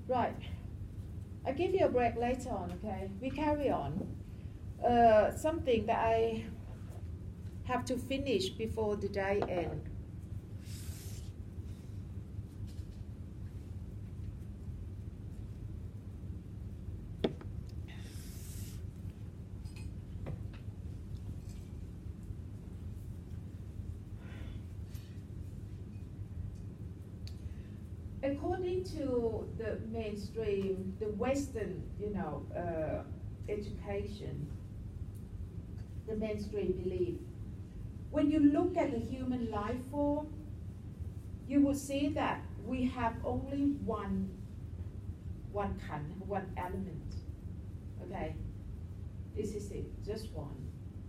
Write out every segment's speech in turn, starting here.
Right. I'll give you a break later on, okay? We carry on. Something that I have to finish before the day ends. According to the mainstream, the Western, education, the mainstream belief, when you look at the human life form, you will see that we have only one element. Okay, this is it, just one.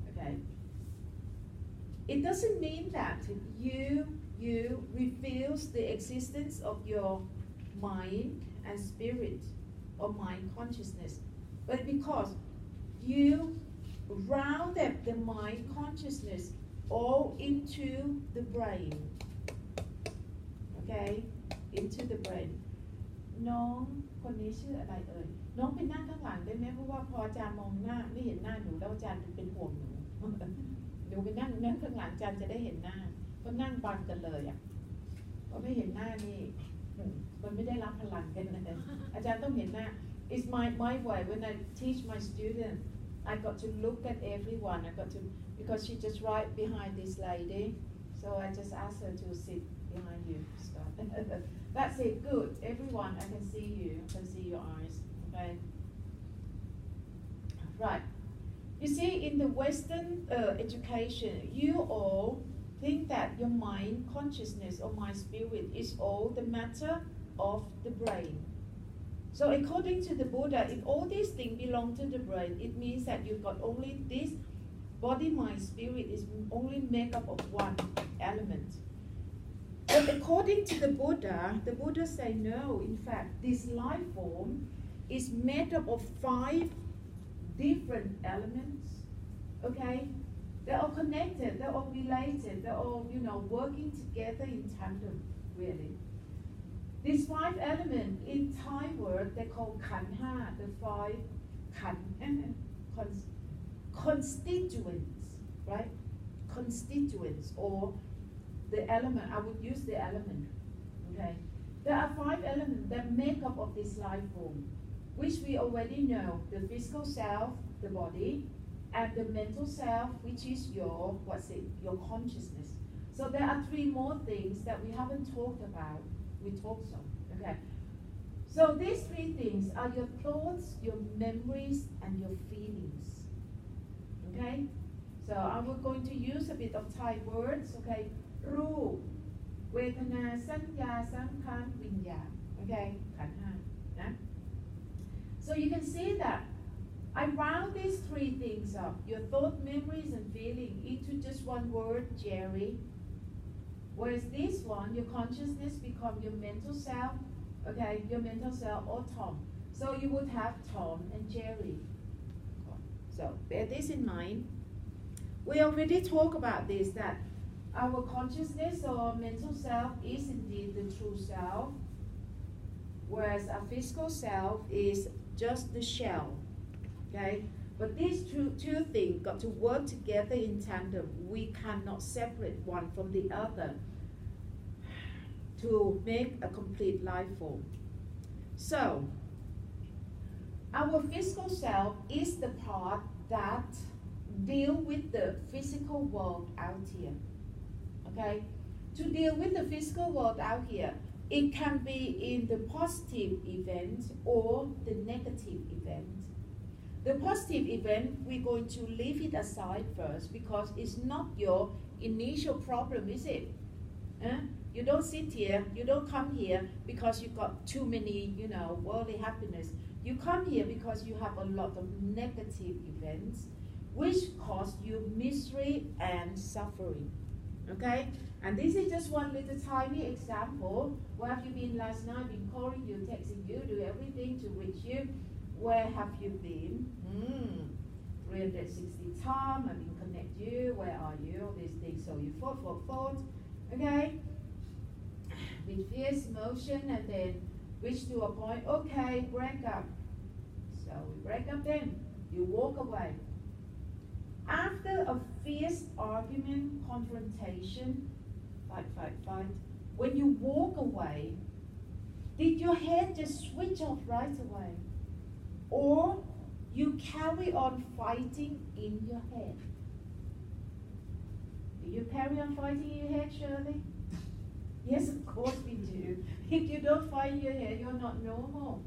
Okay, it doesn't mean that you reveals the existence of your mind and spirit or mind consciousness, but because you rounded the mind consciousness all into the brain, okay, into the brain. น้องคนนี้ชื่ออะไรเอ่ยน้องไปนั่งข้างหลังได้ไหมเพราะว่าพออาจารย์มองหน้าไม่เห็นหน้าหนูแล้วอาจารย์เป็นห่วงหนู หนูไปนั่งข้างหลังอาจารย์จะได้เห็นหน้าก็นั่งบังกันเลยอ่ะก็ไม่เห็นหน้านี่มันไม่ได้รับพลังกันนะอาจารย์ต้องเห็นหน้า It's my way when I teach my student I got to look at everyone I got to because she just right behind this lady so I just asked her to sit behind you that's it good everyone I can see you I can see your eyes okay right you see in the Western education you all think that your mind consciousness or mind spirit is all the matter of the brain. So according to the Buddha, if all these things belong to the brain, it means that you've got only this body, mind, spirit is only made up of one element. But according to the Buddha say no, in fact, this life form is made up of 5 different elements, okay? They're all connected, they're all related, they're all, working together in tandem, really. These 5 elements, in Thai word, they call kanha, the 5 constituents, right? Constituents, or the element, I would use the element, okay? There are 5 elements that make up of this life form, which we already know, the physical self, the body, and the mental self, which is your consciousness. So there are 3 more things that we haven't talked about. We talked some, okay? So these 3 things are your thoughts, your memories, and your feelings, okay? So I'm going to use a bit of Thai words, okay? รูป เวทนา สัญญา สังขาร วิญญาณ okay? ขันธ์ห้า นะ So you can see that I round these 3 things up, your thought, memories, and feeling, into just one word, Jerry. Whereas this one, your consciousness, become your mental self, okay, your mental self, or Tom. So you would have Tom and Jerry. So bear this in mind. We already talked about this, that our consciousness or mental self is indeed the true self, whereas our physical self is just the shell. Okay, but these two things got to work together in tandem. We cannot separate one from the other to make a complete life form. So, our physical self is the part that deal with the physical world out here. Okay, to deal with the physical world out here, it can be in the positive event or the negative event. The positive event, we're going to leave it aside first because it's not your initial problem, is it? You don't sit here, you don't come here because you got too many, worldly happiness. You come here because you have a lot of negative events which cause you misery and suffering. Okay? And this is just one little tiny example. Where have you been last night? Been calling you, texting you, do everything to reach you. Where have you been? 360 times, I didn't connect you, where are you? All these things, so you fought, okay? With fierce emotion, and then which to a point, okay, break up. So we break up then, you walk away. After a fierce argument, confrontation, fight, when you walk away, did your head just switch off right away? Or you carry on fighting in your head? Do you carry on fighting in your head, Shirley? Yes, of course we do. If you don't fight in your head, you're not normal.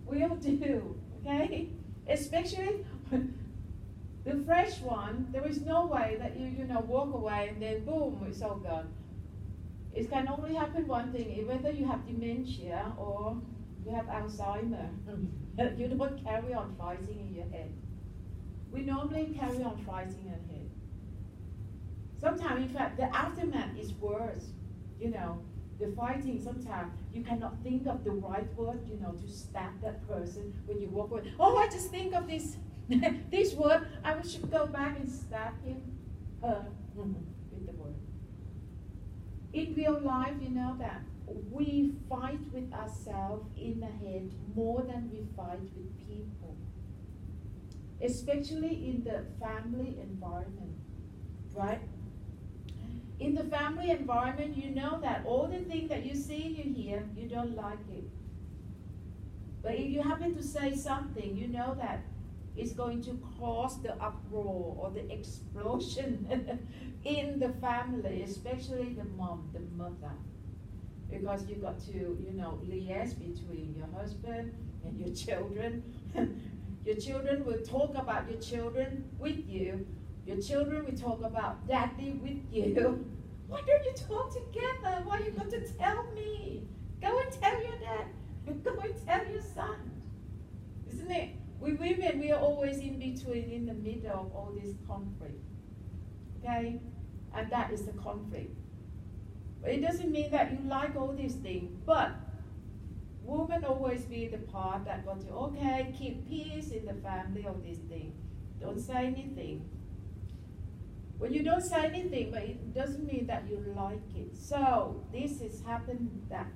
We all do, okay? Especially the fresh one, there is no way that you walk away and then boom, it's all gone. It can only happen one thing, whether you have dementia or you have Alzheimer. You don't carry on fighting in your head. We normally carry on fighting in our head. Sometimes, in fact, the aftermath is worse. The fighting, sometimes you cannot think of the right word, to stab that person when you walk away. Oh, I just think of this this word. I should go back and stab him, her, with the word. In real life, you know that we fight with ourselves in the head more than we fight with people. Especially in the family environment, right? In the family environment, you know that all the things that you see and you hear, you don't like it. But if you happen to say something, you know that it's going to cause the uproar or the explosion in the family, especially the mom, the mother. Because you got to, liaise between your husband and your children. Your children will talk about your children with you. Your children will talk about daddy with you. Why don't you talk together? Why you got to tell me? Go and tell your dad. Go and tell your son. Isn't it? We women, we are always in between, in the middle of all this conflict. Okay? And that is the conflict. But it doesn't mean that you like all these things. But women always be the part that got to, okay, keep peace in the family, all these things. Don't say anything. Well, you don't say anything, but it doesn't mean that you like it. So this has happened that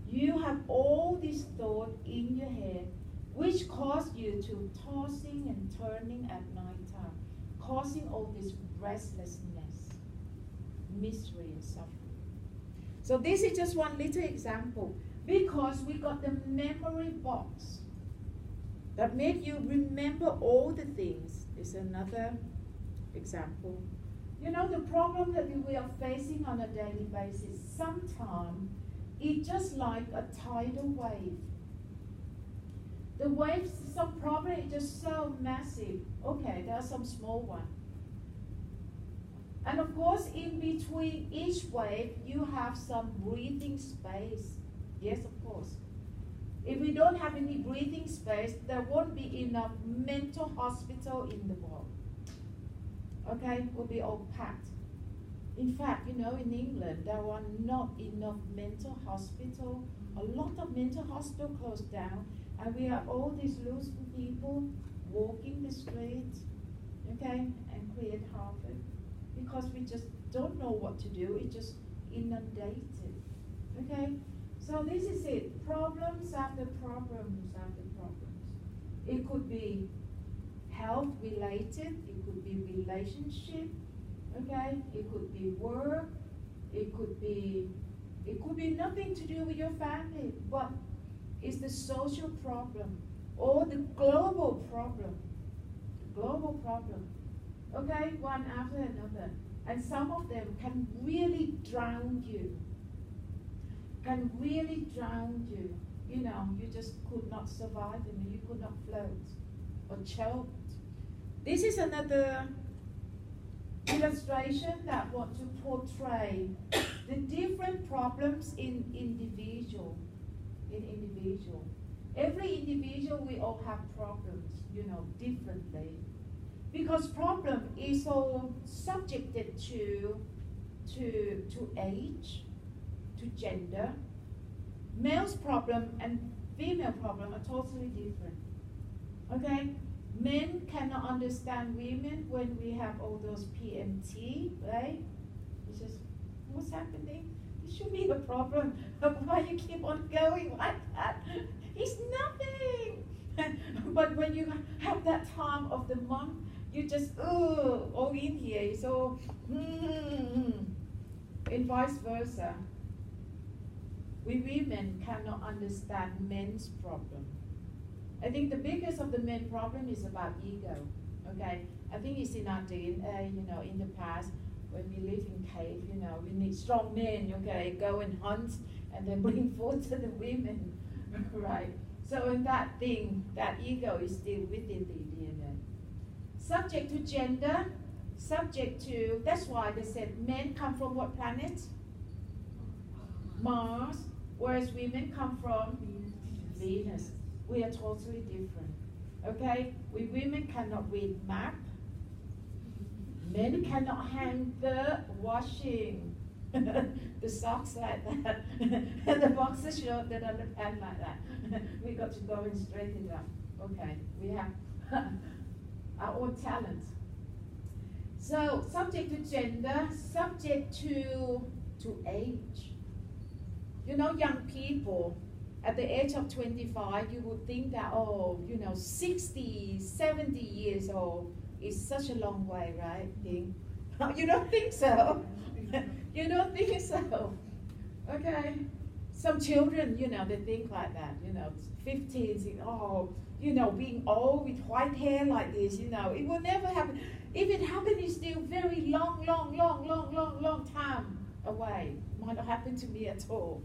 you have all this thought in your head, which cause you to tossing and turning at night time, causing all this restlessness, misery and suffering. So this is just one little example, because we got the memory box that made you remember all the things. Is another example. The problem that we are facing on a daily basis, sometimes it's just like a tidal wave. The waves, some problem is just so massive. Okay, there are some small ones. And of course, in between each wave, you have some breathing space. Yes, of course. If we don't have any breathing space, there won't be enough mental hospital in the world. Okay, will be all packed. In fact, in England, there are not enough mental hospital. A lot of mental hospital closed down, and we have all these loose people walking the streets, okay, and create havoc, because we just don't know what to do. It's just inundated, okay? So this is it, problems after problems after problems. It could be health related, it could be relationship, okay? It could be work, it could be nothing to do with your family, but it's the social problem or the global problem. The global problem, okay? One after another. And some of them can really drown you. Can really drown you. You just could not survive and you could not float or choked. This is another illustration that want to portray the different problems in individual. Every individual, we all have problems, differently. Because problem is all subjected to age, to gender. Male's problem and female problem are totally different. Okay? Men cannot understand women when we have all those PMT, right? It's just, what's happening? it should be a problem. Why you keep on going like that? It's nothing. But when you have that time of the month, you just all in here. So and vice versa. We women cannot understand men's problem. I think the biggest of the men problem is about ego. Okay, I think it's in our DNA. In the past, when we live in cave, we need strong men. Okay, go and hunt and then bring food to the women, right? So in that thing, that ego is still within the DNA. Subject to gender, subject to. That's why they said men come from what planet? Mars, whereas women come from Venus. We are totally different. Okay? We women cannot read map. Men cannot hang the washing. The socks like that. And the boxer short that on the pen like that. We got to go and straighten it up. Okay, we have our own talent. So subject to gender, subject to age. Young people, at the age of 25, you would think that, 60, 70 years old is such a long way, right? You don't think so? You don't think so? Okay. Some children, they think like that, 15, being old with white hair like this, it will never happen. If it happens, it's still very long time away. Might not happen to me at all.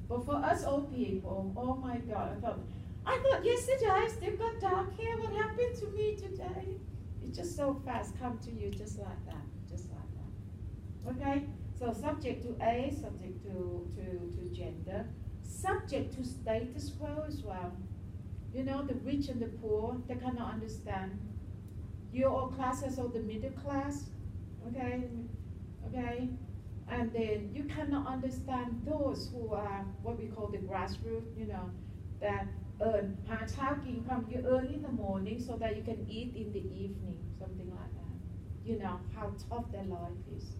But for us old people, oh my God, I thought yesterday I still got dark hair. What happened to me today? It just so fast come to you just like that. Okay? So subject to age, subject to gender, subject to status quo as well. The rich and the poor, they cannot understand. Your old classes or the middle class, okay? And then you cannot understand those who are what we call the grassroots, that earn you earn in the morning so that you can eat in the evening, something like that. How tough their life is.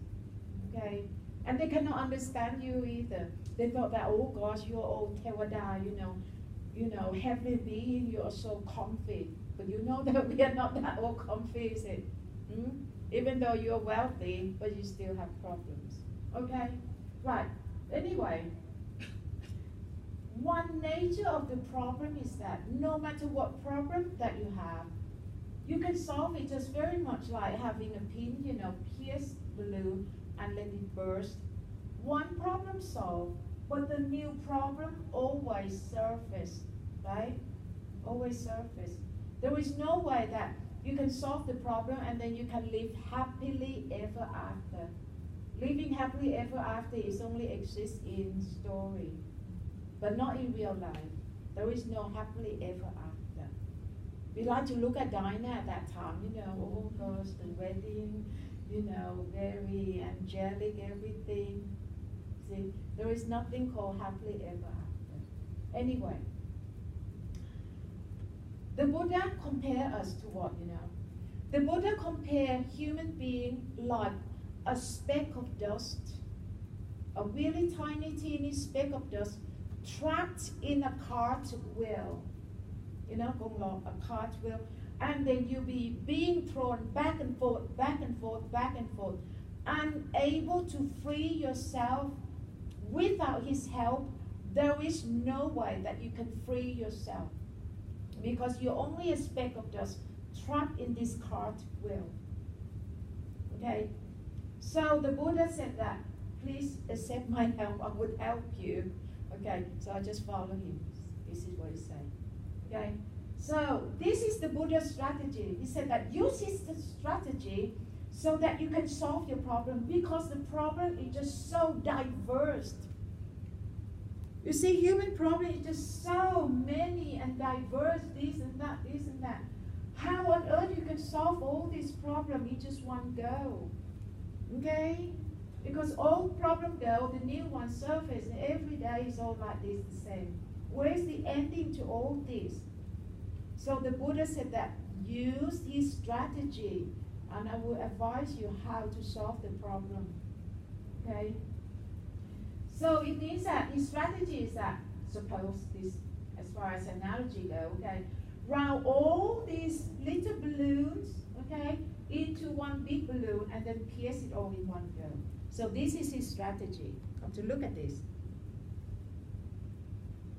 Okay? And they cannot understand you either. They thought that, oh gosh, you're all Tewada, heavenly being, you're so comfy. But you know that we are not that all comfy, is it? Even though you're wealthy, but you still have problems. Okay? Right. Anyway, one nature of the problem is that no matter what problem that you have, you can solve it just very much like having a pin, pierce balloon and let it burst. One problem solved, but the new problem always surface, right? Always surface. There is no way that you can solve the problem and then you can live happily ever after. Living happily ever after is only exists in story, but not in real life. There is no happily ever after. We like to look at Dinah at that time, oh gosh, the wedding, very angelic, everything. See, there is nothing called happily ever after. Anyway, the Buddha compare us to what, The Buddha compare human being like a speck of dust, a really tiny, teeny speck of dust trapped in a cartwheel, a cartwheel, and then you'll be being thrown back and forth, unable to free yourself without his help. There is no way that you can free yourself because you're only a speck of dust trapped in this cartwheel. Okay? So the Buddha said that, please accept my help, I would help you. Okay, so I just follow him. This is what he said. Okay, so this is the Buddha's strategy. He said that use his strategy so that you can solve your problem because the problem is just so diverse. You see, human problem is just so many and diverse, this and that, this and that. How on earth you can solve all these problems in just one go? Okay? Because old problem go, the new one surface, and every day is all like this, the same. Where's the ending to all this? So the Buddha said that use his strategy, and I will advise you how to solve the problem. Okay? So it means that his strategy is that, suppose this, as far as analogy go, okay, round all these little balloons, okay, into one big balloon and then pierce it all in one go. So this is his strategy. Come to look at this.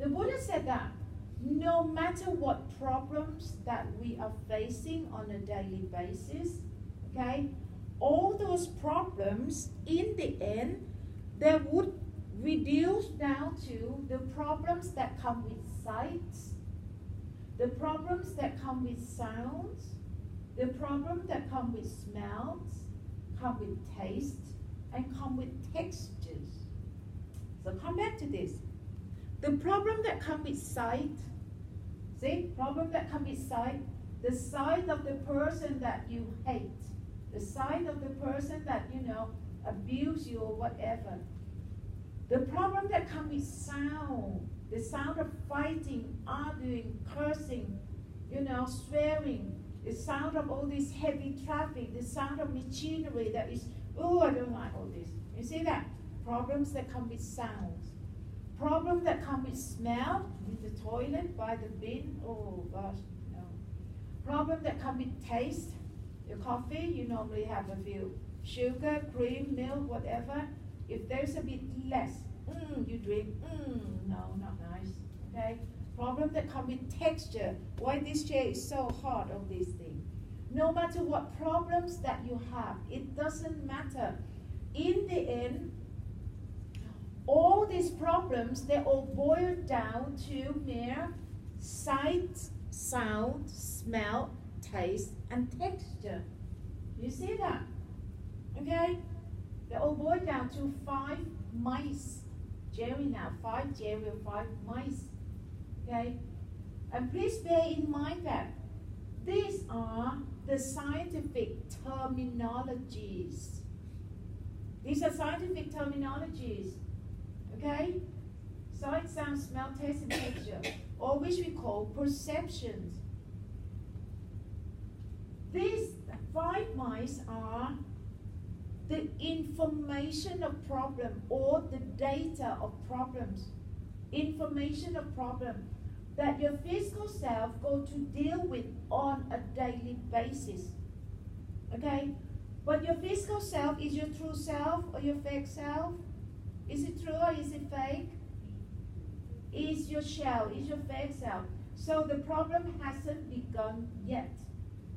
The Buddha said that no matter what problems that we are facing on a daily basis, okay, all those problems in the end, they would reduce down to the problems that come with sights, the problems that come with sounds, the problems that come with smells, come with taste, and come with textures. So come back to this. The problem that come with sight, see, problem that come with sight, the sight of the person that you hate, the sight of the person that, you know, abuse you or whatever. The problem that comes with sound, the sound of fighting, arguing, cursing, you know, swearing, the sound of all this heavy traffic, the sound of machinery that is, oh, I don't like all this. You see that? Problems that come with sounds. Problems that come with smell, with the toilet, by the bin, oh gosh, no. Problems that come with taste. Your coffee, you normally have a few sugar, cream, milk, whatever. If there's a bit less, you drink, no, not nice, okay? Problem that come with texture. Why this chair is so hard on this thing. No matter what problems that you have, it doesn't matter. In the end, all these problems, they all boil down to mere sight, sound, smell, taste, and texture. You see that? Okay? They all boil down to 5 mice. Jerry now, 5 Jerry or 5 mice. Okay? And please bear in mind that these are the scientific terminologies. These are scientific terminologies. Okay? Sight, sound, smell, taste, and texture, or which we call perceptions. These 5 mice are the information of problem or the data of problems. Information of problem that your physical self go to deal with on a daily basis. Okay? But your physical self is your true self or your fake self? Is it true or is it fake? Is your shell, is your fake self. So the problem hasn't begun yet.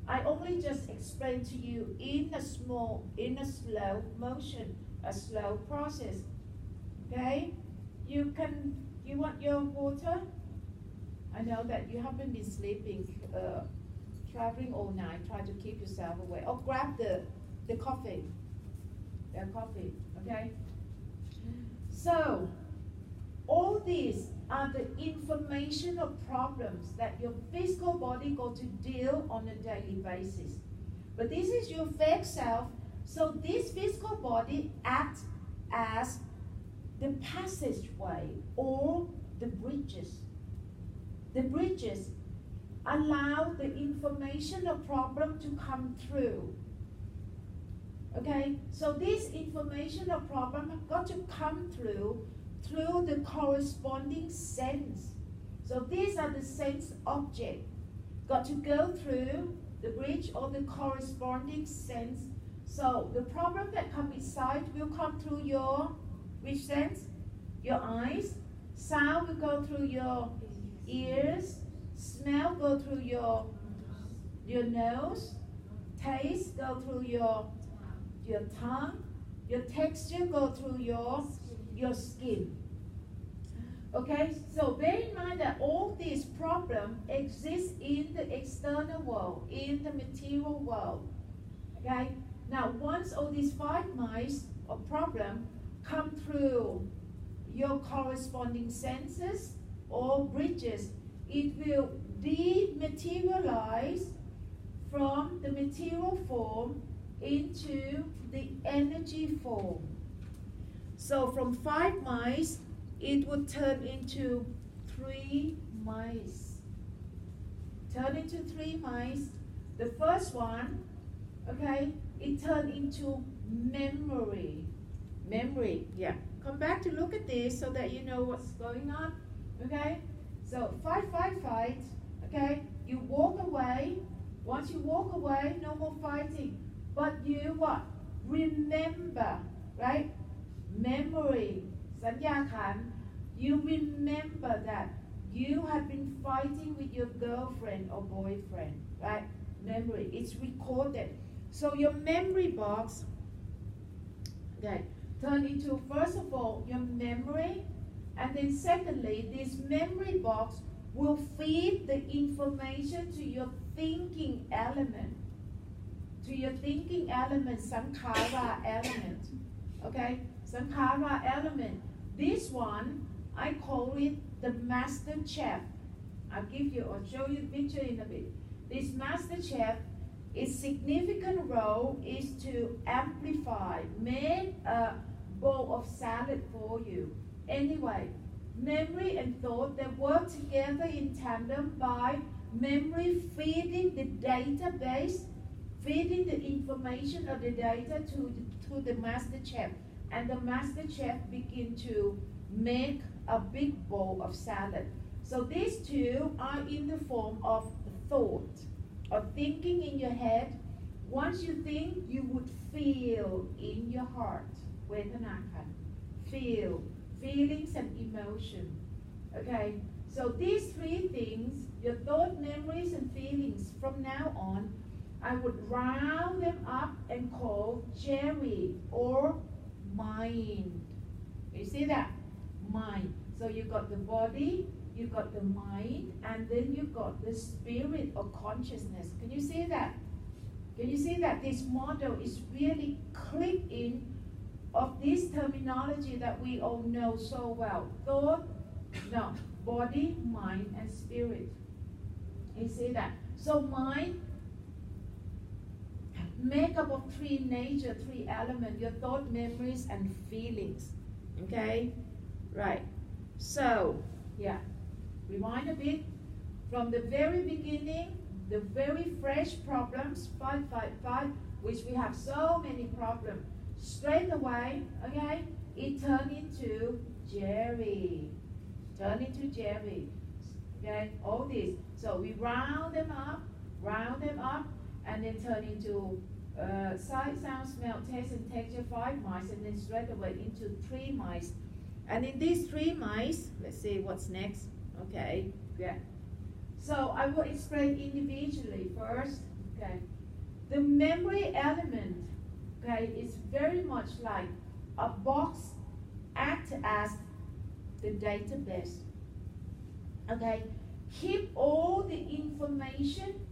I only just explained to you in a slow motion, a slow process. Okay? You want your water? I know that you haven't been sleeping, traveling all night, try to keep yourself awake. Or grab the coffee. The coffee, okay? So, all these are the information of problems that your physical body go to deal on a daily basis. But this is your fake self, so this physical body acts as the passageway or the bridges. The bridges allow the information of problem to come through. Okay, so this information of problem have got to come through the corresponding sense. So these are the sense object. Got to go through the bridge or the corresponding sense. So the problem that comes with sight will come through your, which sense? Your eyes. Sound will go through your ears. Smell go through your nose. Taste go through your tongue. Your texture go through your skin. Okay, so bear in mind that all these problems exist in the external world, in the material world. Okay, now once all these 5 mice of problem come through your corresponding senses or bridges, it will dematerialize from the material form into the energy form. So from 5 mice, it would turn into 3 mice. Turn into 3 mice. The first one, okay, it turned into memory. Memory, yeah, come back to look at this so that you know what's going on. Okay? So fight. Okay? You walk away. Once you walk away, no more fighting. But you what? Remember, right? Memory. Sanya Khan. You remember that you have been fighting with your girlfriend or boyfriend, right? Memory. It's recorded. So your memory box, okay, turn into, first of all, your memory, and then secondly, this memory box will feed the information to your thinking element, sankhara element, okay, sankhara element. This one, I call it the master chef. I'll show you the picture in a bit. This master chef, its significant role is to amplify, make a bowl of salad for you. Anyway, memory and thought, they work together in tandem by memory feeding the database, feeding the information of the data to the master chef. And the master chef begin to make a big bowl of salad. So these two are in the form of thought, or thinking in your head. Once you think, you would feel in your heart. Vedanakan. Feel. Feelings and emotion. Okay? So these three things, your thought, memories, and feelings, from now on, I would round them up and call Jerry or mind. You see that? Mind. So you got the body, you got the mind, and then you got the spirit or consciousness. Can you see that? Can you see that this model is really clicked in of this terminology that we all know so well? Thought, no, body, mind, and spirit. You see that? So mind, make up of three nature, three elements, your thought, memories, and feelings. Okay? Right. So, yeah. Rewind a bit. From the very beginning, the very fresh problems, fight, which we have so many problems. Straight away, okay, it turned into Jerry. Okay, all this. So we round them up, and then turn into sight, sound, smell, taste, and texture, 5 mice, and then straight away into 3 mice. And in these 3 mice, let's see what's next. Okay, yeah. So I will explain individually first. Okay, the memory element, okay, is very much like a box, act as the database. Okay, keep all the information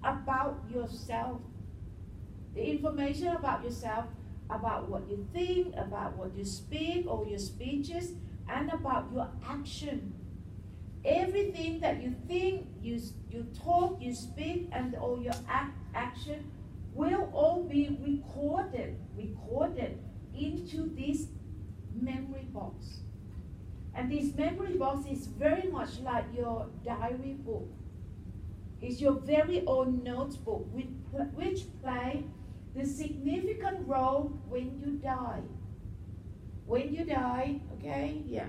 about yourself. The information about yourself, about what you think, about what you speak, all your speeches, and about your action. Everything that you think, you talk, you speak, and all your action will all be recorded into this memory box. And this memory box is very much like your diary book. It's your very own notebook, which play the significant role when you die. When you die, okay, yeah.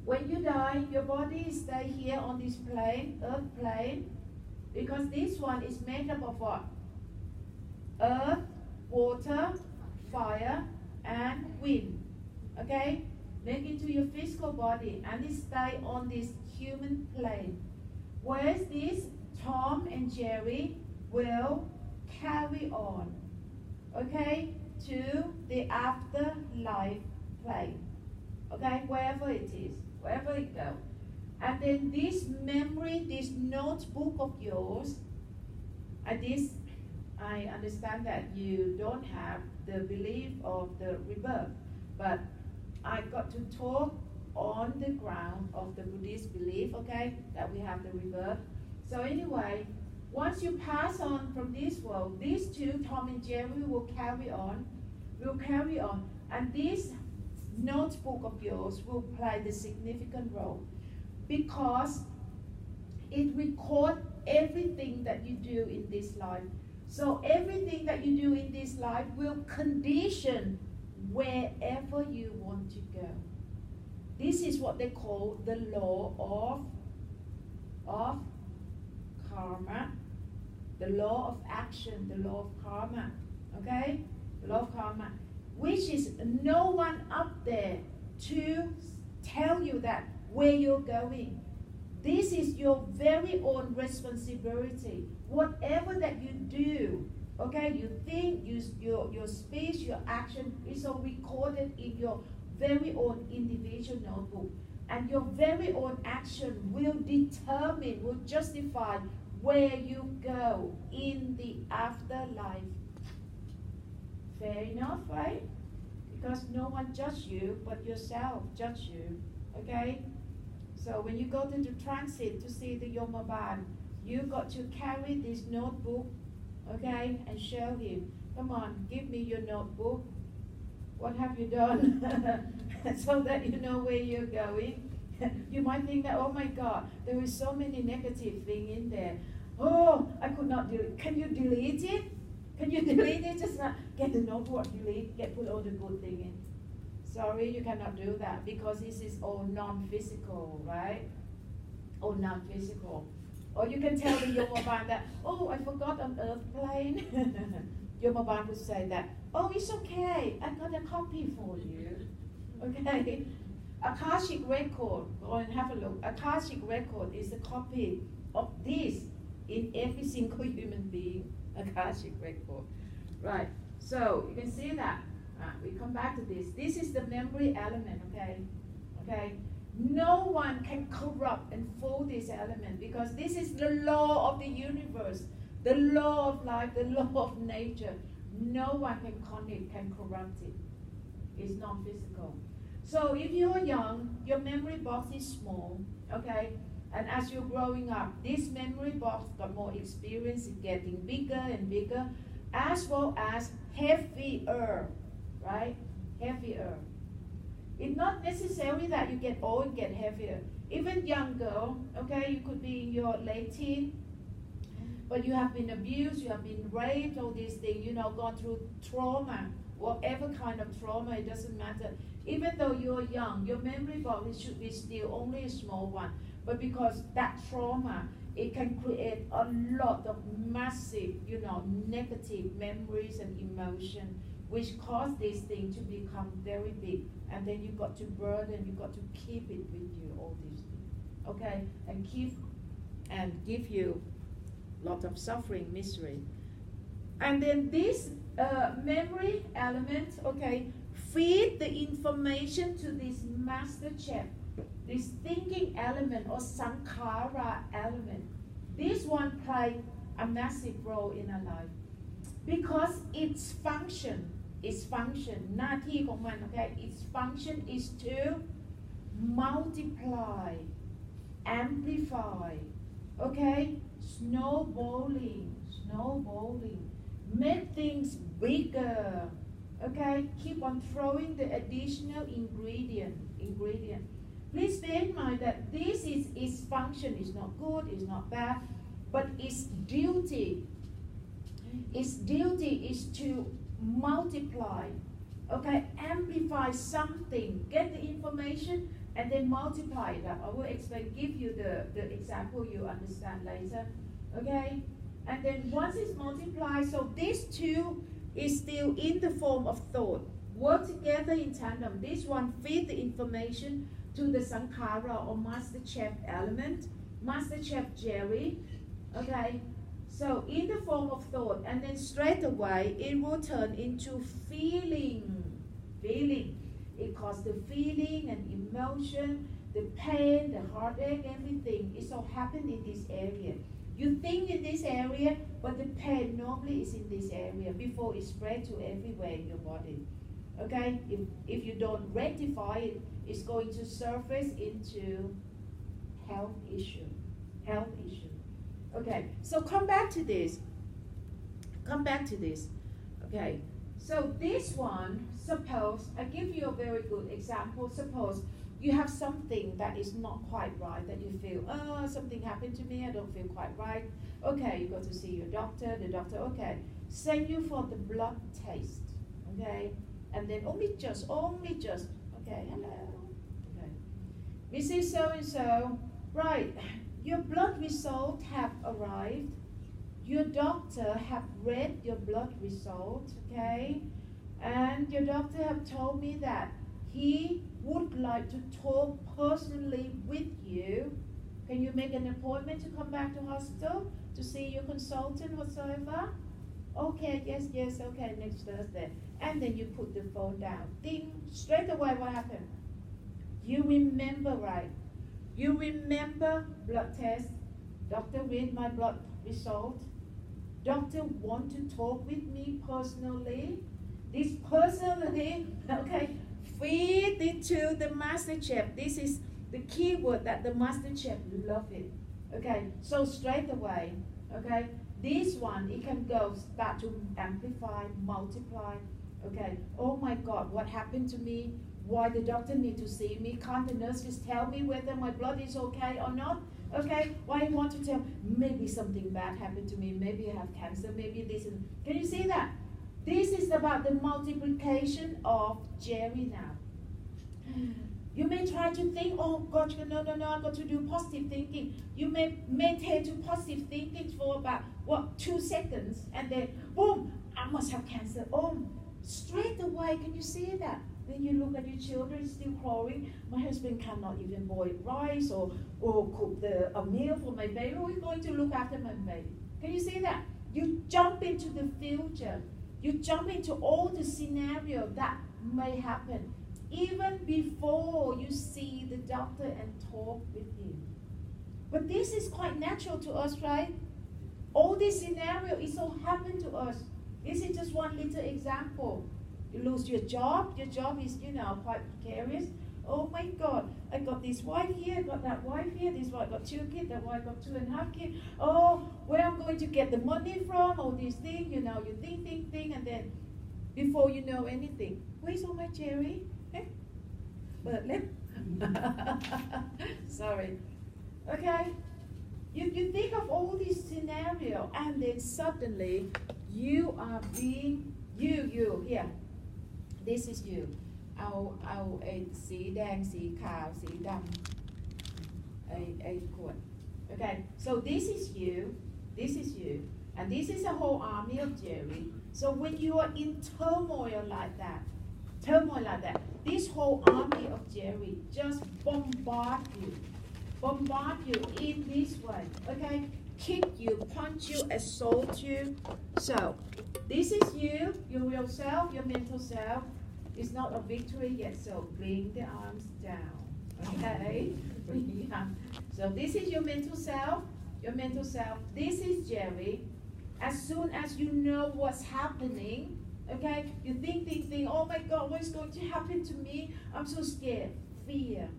When you die, your body stays here on this plane, earth plane, because this one is made up of what? Earth, water, fire, and wind. Okay? Make it to your physical body, and it stays on this human plane. Whereas this Tom and Jerry will carry on, okay, to the afterlife plane, okay, wherever it is, wherever it goes. And then this memory, this notebook of yours, and this, I understand that you don't have the belief of the rebirth, but I got to talk on the ground of the Buddhist belief, okay, that we have the rebirth. So anyway, once you pass on from this world, these two, Tom and Jerry, will carry on, and this notebook of yours will play the significant role, because it records everything that you do in this life. So everything that you do in this life will condition wherever you want to go. This is what they call the law of karma, the law of action, the law of karma, okay? The law of karma, which is no one up there to tell you that where you're going. This is your very own responsibility. Whatever that you do, okay, you think, your speech, your action is all recorded in your very own individual notebook. And your very own action will determine, will justify where you go in the afterlife. Fair enough, right? Because no one judges you, but yourself judge you, okay? So when you go to the transit to see the Yomaban, you got to carry this notebook, okay, and show him, come on, give me your notebook. What have you done? So that you know where you're going. You might think that, oh my God, there is so many negative things in there. Oh, I could not do it. Can you delete it? Can you delete it? Just not get the notebook, delete, put all the good thing in. Sorry, you cannot do that because this is all non-physical, right? All non-physical. Or you can tell the Yomaban that, oh, I forgot an earth plane. Yomaban would say that, oh, it's okay, I got a copy for you. Okay? Akashic record, go and have a look. Akashic record is a copy of this in every single human being. Akashic record. Right, so you can see that. We come back to this. This is the memory element, okay? Okay? No one can corrupt and fool this element because this is the law of the universe, the law of life, the law of nature. No one can con it, can corrupt it. It's not physical. So if you're young, your memory box is small, okay? And as you're growing up, this memory box got more experience, it's getting bigger and bigger, as well as heavier, right? Heavier. It's not necessary that you get old and get heavier. Even young girl, okay, you could be in your late teen, but you have been abused, you have been raped, all these things, you know, gone through trauma, whatever kind of trauma, it doesn't matter. Even though you're young, your memory box should be still only a small one. But because that trauma, it can create a lot of massive, you know, negative memories and emotion, which cause this thing to become very big. And then you got to burden, you got to keep it with you, all these things, okay? And give you a lot of suffering, misery. And then this memory element, okay, feed the information to this master chef, this thinking element or sankhara element. This one plays a massive role in our life because its function,หน้าที่ของมัน, okay, its function is to multiply, amplify, okay, snowballing, make things bigger, okay, keep on throwing the additional ingredient. Please bear in mind that this is its function, is not good, it's not bad, but its duty is to multiply, okay, amplify something, get the information and then multiply it up. I will give you the example, you understand later, okay? And then once it's multiplied, so these two is still in the form of thought, work together in tandem. This one feed the information to the sankhara or master chef element, master chef Jerry, okay? So in the form of thought, and then straight away it will turn into feeling. It causes the feeling and emotion, the pain, the heartache, everything. It all happened in this area. You think in this area, but the pain normally is in this area before it spreads to everywhere in your body. Okay? If you don't rectify it, it's going to surface into health issue. Okay, so come back to this. Okay, so this one, suppose, I give you a very good example. Suppose you have something that is not quite right, that you feel, oh, something happened to me, I don't feel quite right. Okay, you go to see your doctor, the doctor, okay, send you for the blood test, okay? And then only just, okay, hello, okay. Mrs. So-and-so, right, your blood result have arrived. Your doctor have read your blood result, okay? And your doctor have told me that he would like to talk personally with you. Can you make an appointment to come back to hospital to see your consultant whatsoever? Okay, yes, okay, next Thursday. And then you put the phone down. Ding, straight away what happened? You remember, right? You remember blood test. Doctor read my blood result. Doctor want to talk with me personally. This personally, okay, feed it to the master chef. This is the key word that the master chef love it. Okay, so straight away, okay, this one, it can go start to amplify, multiply. Okay, oh my God, what happened to me? Why the doctor need to see me? Can't the nurse just tell me whether my blood is okay or not? Okay, why you want to tell? Maybe something bad happened to me. Maybe I have cancer. Maybe this. Can you see that? This is about the multiplication of Jerry now. You may try to think, oh God, no, I've got to do positive thinking. You may meditate to positive thinking for about, 2 seconds, and then, boom, I must have cancer. Oh, straight away, can you see that? Then you look at your children still crawling. My husband cannot even boil rice or cook a meal for my baby. Who is going to look after my baby? Can you see that? You jump into the future. You jump into all the scenario that may happen, even before you see the doctor and talk with him. But this is quite natural to us, right? All this scenario is all happened to us. This is just one little example. You lose your job is, quite precarious. Oh my God, I got this wife here, I got that wife here, this wife got 2 kids, that wife got 2.5 kids. Oh, where I'm going to get the money from, all these things, you think, and then before you know anything, where's all my cherry? But lip. Sorry. Okay, you think of all these scenarios, and then suddenly you are being, you, here. This is you. เอาไอ้สีแดงสีขาวสีดำไอ้ขวด Okay, so this is you, and this is a whole army of Jerry. So when you are in turmoil like that, this whole army of Jerry just bombard you in this way. Okay, kick you, punch you, assault you. So this is you, your real self, your mental self. It's not a victory yet, so bring the arms down, okay? So this is your mental self, This is Jerry. As soon as you know what's happening, okay, you think, oh my God, what's going to happen to me? I'm so scared. Fear.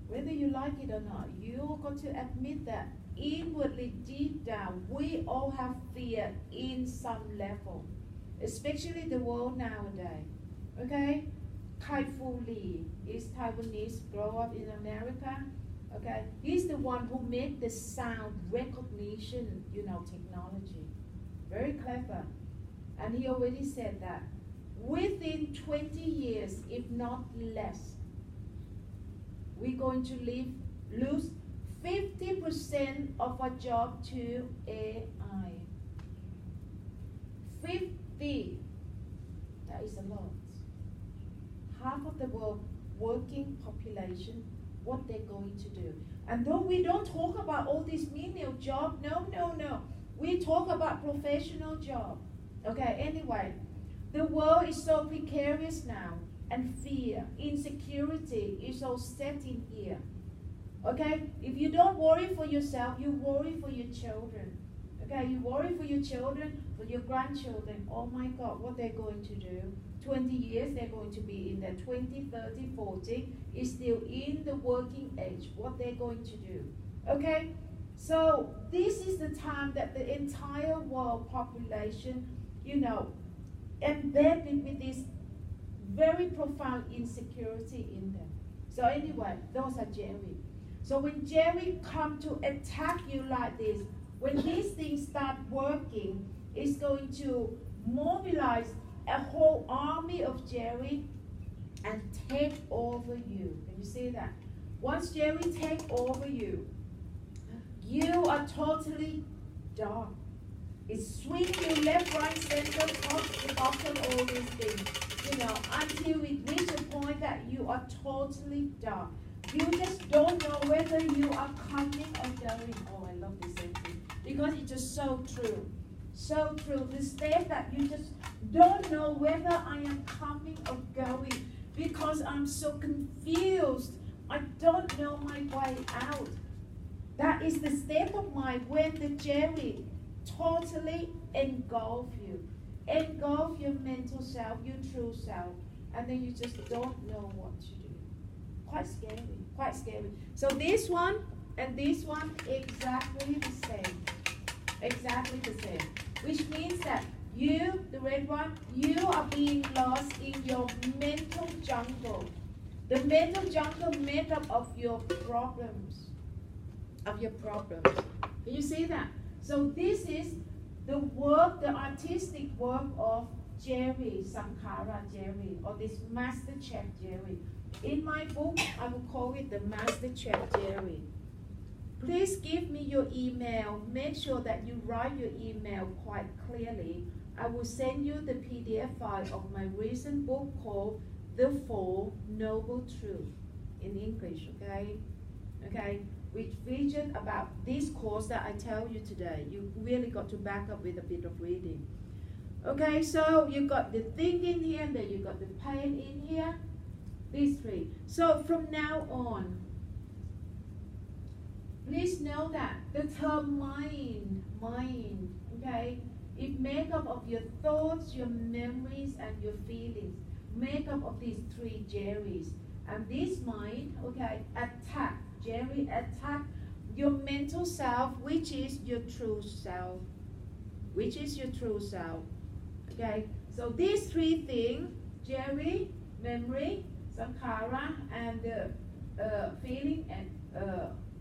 Whether you like it or not, you've got to admit that inwardly, deep down, we all have fear in some level, especially the world nowadays. Okay, Kai Fu Lee is Taiwanese, grew up in America. Okay, he's the one who made the sound recognition, technology. Very clever. And he already said that within 20 years, if not less, we're going to lose 50% of our job to AI. 50. That is a lot. Half of the world working population, what they're going to do. And though we don't talk about all these menial jobs, no. We talk about professional job. Okay, anyway, the world is so precarious now, and fear, insecurity is all set in here. Okay, if you don't worry for yourself, you worry for your children. Okay, you worry for your children, for your grandchildren. Oh my God, what they're going to do. 20 years, they're going to be in their 20, 30, 40, is still in the working age. What they're going to do. Okay, so this is the time that the entire world population, embedded with this very profound insecurity in them. So anyway, those are Jerry. So when Jerry come to attack you like this, when these things start working, it's going to mobilize a whole army of Jerry and take over you. Can you see that? Once Jerry take over you, you are totally dark. It swings you left, right, center, top to bottom, all these things. You know, until it reaches a point that you are totally dark. You just don't know whether you are coming or going. Oh, I love this sentence. Because it's just so true. So true. The state that you just don't know whether I am coming or going. Because I'm so confused. I don't know my way out. That is the state of mind when the Jerry totally engulf you. Engulf your mental self, your true self. And then you just don't know what to do. Quite scary. Quite scary. So this one and this one exactly the same. Exactly the same. Which means that you, the red one, you are being lost in your mental jungle. The mental jungle made up of your problems. Of your problems. Can you see that? So this is the work, the artistic work of Jerry, Sankara Jerry, or this Master Chef Jerry. In my book, I will call it the Master Chef Jerry. Please give me your email. Make sure that you write your email quite clearly. I will send you the PDF file of my recent book called The Four Noble Truths in English, okay? Okay, which featured about this course that I tell you today. You really got to back up with a bit of reading. Okay, so you got the thing in here, and then you got the pain in here. These three. So from now on, please know that the term mind, okay, it make up of your thoughts, your memories, and your feelings. Make up of these three Jerrys. And this mind, okay, attack. Jerry attack your mental self, which is your true self. Which is your true self. Okay, so these three things, Jerry, memory, Sankara, and feeling, and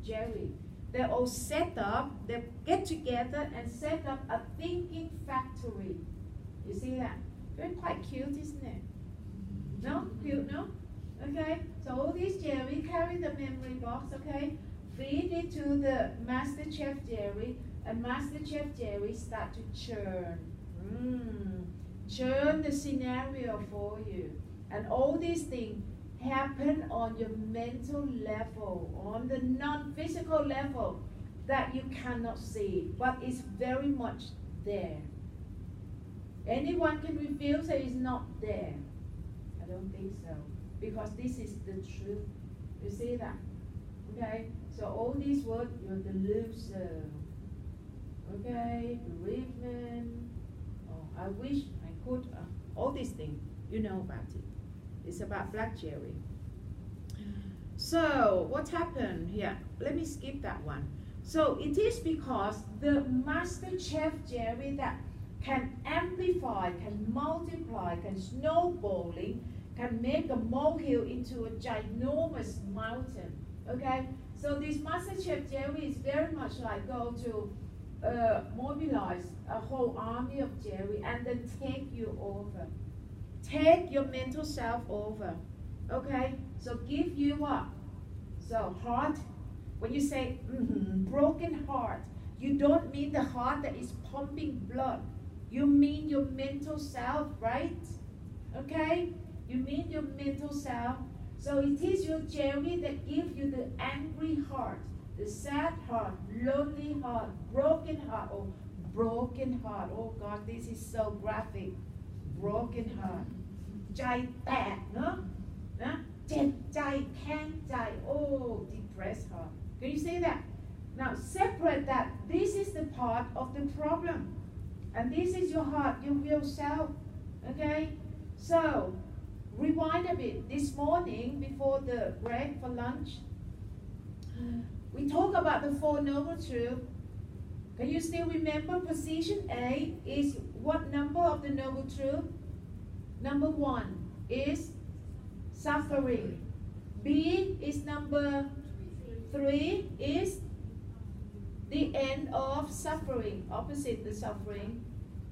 Jerry, they're all set up, they get together and set up a thinking factory. You see that? Very quite cute, isn't it? No? Cute, no? Okay, so all these Jerry carry the memory box, okay? Feed it to the Master Chef Jerry, and Master Chef Jerry start to churn. Churn the scenario for you. And all these things happen on your mental level, on the non-physical level that you cannot see, but it's very much there. Anyone can refuse that it's not there? I don't think so. Because this is the truth. You see that? Okay? So all these words, you're the loser. Okay? Bereavement. Oh, I wish I could. All these things, you know about it. It's about black Jerry. So, what happened here? Let me skip that one. So, it is because the Master Chef Jerry that can amplify, can multiply, can snowballing, can make a molehill into a ginormous mountain. Okay? So this Master Chef Jerry is very much like go to mobilize a whole army of Jerry and then take you over. Take your mental self over. Okay? So give you up. So heart, when you say broken heart, you don't mean the heart that is pumping blood. You mean your mental self, right? Okay? You mean your mental self. So it is your Jerry that gives you the angry heart, the sad heart, lonely heart, broken heart. Oh God, this is so graphic. Broken heart. ใจแตกเนอะนะเจ็บใจแค้นใจ Oh, depressed heart. Can you say that? Now separate that. This is the part of the problem. And this is your heart, your real self. Okay? So, rewind a bit. This morning, before the break for lunch, we talked about the Four Noble Truths. Can you still remember position A is what number of the Noble Truth? Number 1 is suffering. B is number 3 is the end of suffering, opposite the suffering.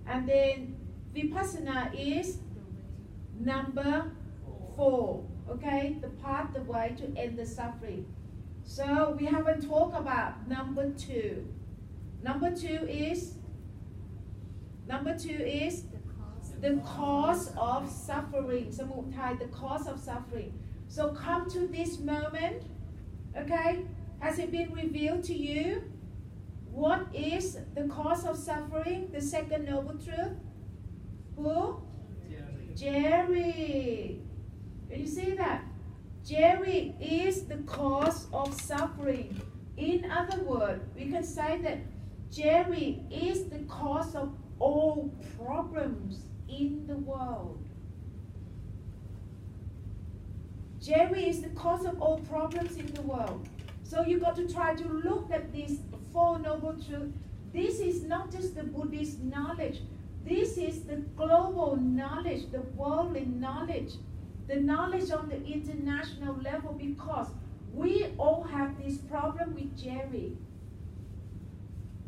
And then Vipassana is number 4, okay? The path, the way to end the suffering. So we haven't talked about number 2. Number 2 is the cause of suffering. Samudaya, the cause of suffering. So come to this moment, okay? Has it been revealed to you? What is the cause of suffering? The second noble truth? Who? Jerry. Can you see that? Jerry is the cause of suffering. In other words, we can say that Jerry is the cause of all problems in the world. Jerry is the cause of all problems in the world. So you got to try to look at these 4 noble truths. This is not just the Buddhist knowledge. This is the global knowledge, the worldly knowledge, the knowledge on the international level, because we all have this problem with Jerry.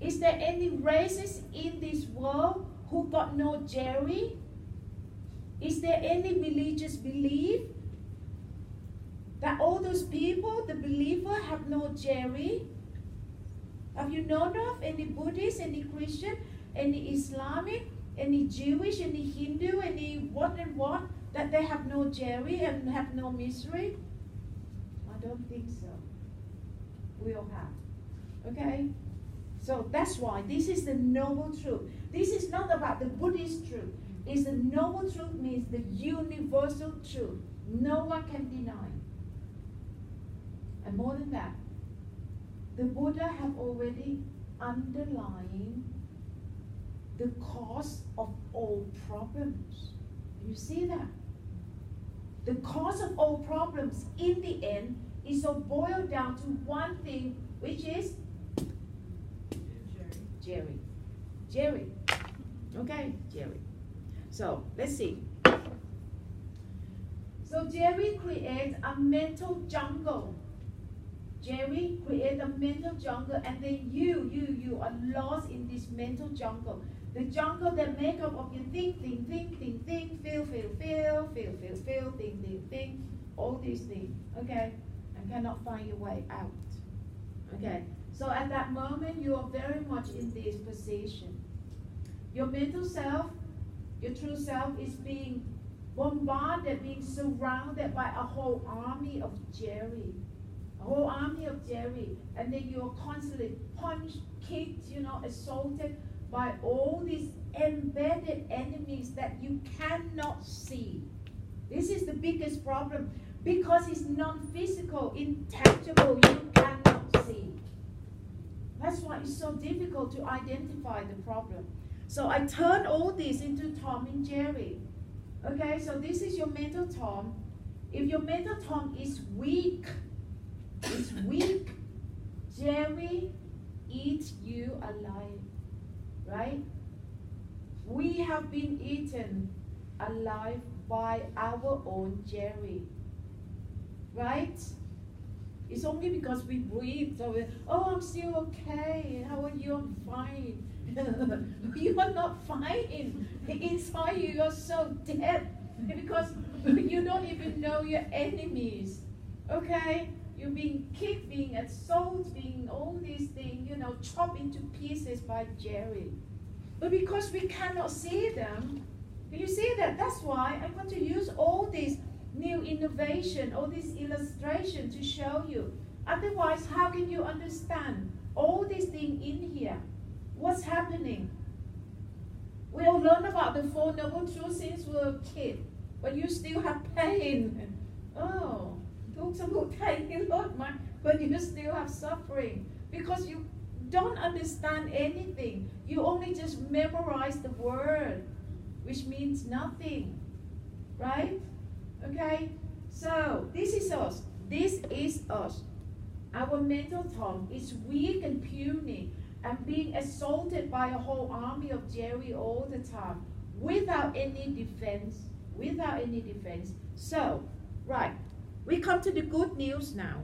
Is there any races in this world who got no Jerry? Is there any religious belief that all those people, the believer, have no Jerry? Have you known of any Buddhist, any Christian, any Islamic, any Jewish, any Hindu, any what and what, that they have no Jerry and have no misery? I don't think so. We all have. Okay? So that's why this is the noble truth. This is not about the Buddhist truth. It's the noble truth, means the universal truth. No one can deny. And more than that, the Buddha have already underlined the cause of all problems. You see that? The cause of all problems in the end is all boiled down to one thing, which is Jerry. Jerry. Okay, Jerry. So let's see. So Jerry creates a mental jungle. Jerry creates a mental jungle, and then you are lost in this mental jungle. The jungle that make up of you think, feel, think, all these things, okay? And cannot find your way out, okay? So at that moment, you are very much in this position. Your mental self, your true self is being bombarded, being surrounded by a whole army of Jerry. A whole army of Jerry. And then you're constantly punched, kicked, assaulted by all these embedded enemies that you cannot see. This is the biggest problem, because it's non-physical, intangible, you cannot see. That's why it's so difficult to identify the problem. So I turn all this into Tom and Jerry. Okay, so this is your mental Tom. If your mental Tom is weak, Jerry eats you alive, right? We have been eaten alive by our own Jerry, right? It's only because we breathe, so I'm still okay. How are you? I'm fine. You are not fine. Inside you, you're so dead, because you don't even know your enemies, okay? You're being kicked, being assaulted, being all these things, chopped into pieces by Jerry. But because we cannot see them, you see that? That's why I want to use all this new innovation, all this illustration to show you. Otherwise, how can you understand all these things in here? What's happening? We all learn about the 4 noble truths since we were a kid, but you still have pain. Oh. But you still have suffering because you don't understand anything. You only just memorize the word, which means nothing, right? Okay, so this is us. This is us. Our mental Tom is weak and puny and being assaulted by a whole army of Jerry all the time without any defense. So, right. We come to the good news now.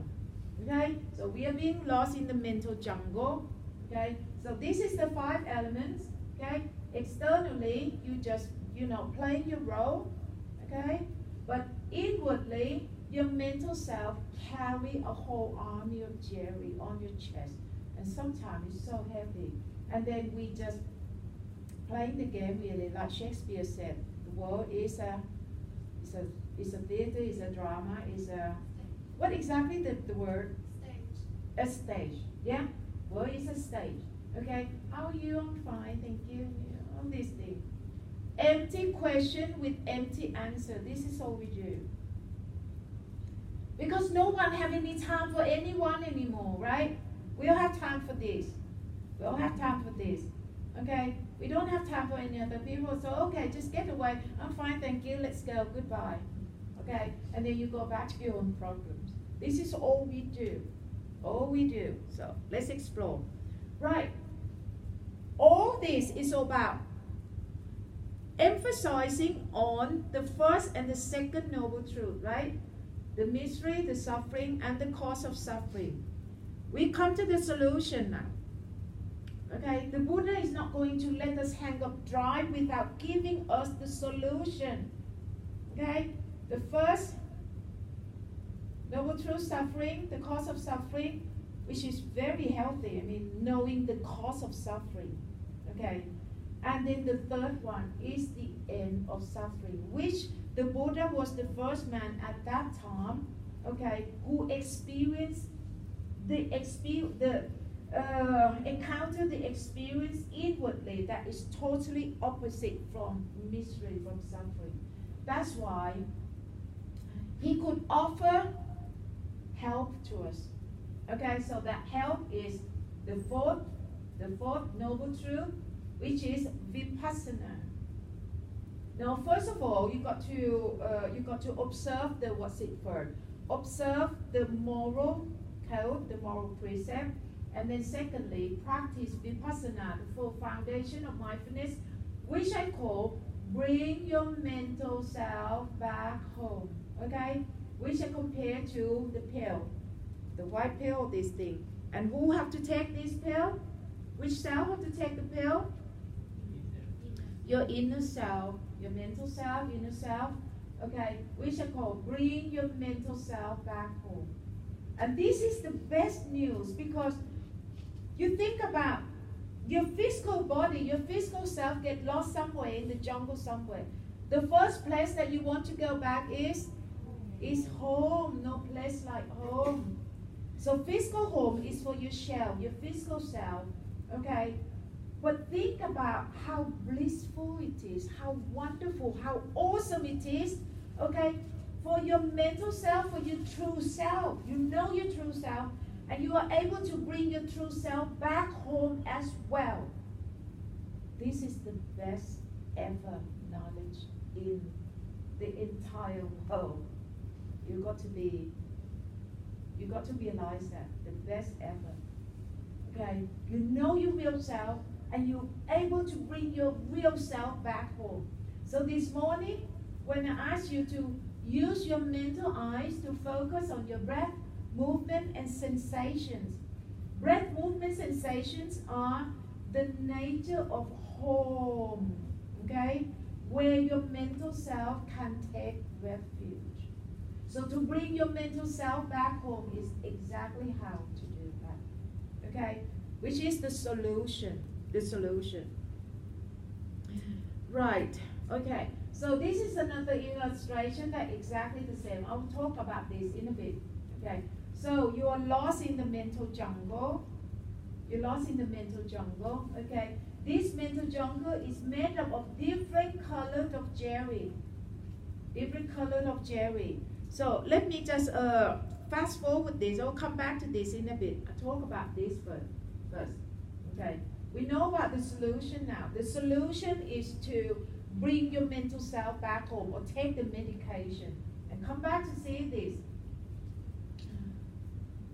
Okay, so we are being lost in the mental jungle. Okay, so this is the 5 elements. Okay, externally you just, playing your role. Okay, but inwardly your mental self carry a whole army of Jerry on your chest, and sometimes it's so heavy. And then we just playing the game really, like Shakespeare said. The world is a theater, is a drama, is a what exactly the word? Stage. A stage. Yeah, world is a stage. Okay, how are you? I'm fine, thank you. All these things. Empty question with empty answer. This is all we do. Because no one have any time for anyone anymore, right? We don't have time for this. We don't have time for this. Okay? We don't have time for any other people. So, okay, just get away. I'm fine, thank you. Let's go. Goodbye. Okay? And then you go back to your own problems. This is all we do. All we do. So, let's explore. Right. All this is about emphasizing on the first and the second noble truth, right? The misery, the suffering, and the cause of suffering. We come to the solution now. Okay, the Buddha is not going to let us hang up dry without giving us the solution. Okay, the first noble truth, suffering, the cause of suffering, which is very healthy. I mean, knowing the cause of suffering. Okay, and then the third one is the end of suffering, which the Buddha was the first man at that time, okay, who experienced encountered the experience inwardly that is totally opposite from misery, from suffering. That's why he could offer help to us. Okay, so that help is the fourth noble truth, which is vipassana. Now, first of all, you got to observe the what's it first? Observe the moral code, the moral precept, and then secondly, practice vipassana, the full foundation of mindfulness, which I call bring your mental self back home. Okay, which I compare to the pill, the white pill, this thing. And who have to take this pill? Which self have to take the pill? Your inner self, your mental self, inner self, okay, which I call bring your mental self back home. And this is the best news, because you think about your physical body, your physical self get lost somewhere in the jungle somewhere. The first place that you want to go back is home, no place like home. So physical home is for your shell, your physical self, okay? But think about how blissful it is, how wonderful, how awesome it is, okay? For your mental self, for your true self. You know your true self, and you are able to bring your true self back home as well. This is the best ever knowledge in the entire world. You got to realize that, the best ever. Okay, you know your real self, and you're able to bring your real self back home. So this morning, when I ask you to use your mental eyes to focus on your breath, movement, and sensations. Breath, movement, sensations are the nature of home, okay? Where your mental self can take refuge. So to bring your mental self back home is exactly how to do that, okay? Which is the solution, Right, okay. So this is another illustration that exactly the same. I'll talk about this in a bit, okay? So you are lost in the mental jungle. You're lost in the mental jungle, okay? This mental jungle is made up of different colors of jelly. Different colors of jelly. So let me just fast forward this. I'll come back to this in a bit. I'll talk about this first, okay? We know about the solution now. The solution is to bring your mental self back home or take the medication. And come back to see this.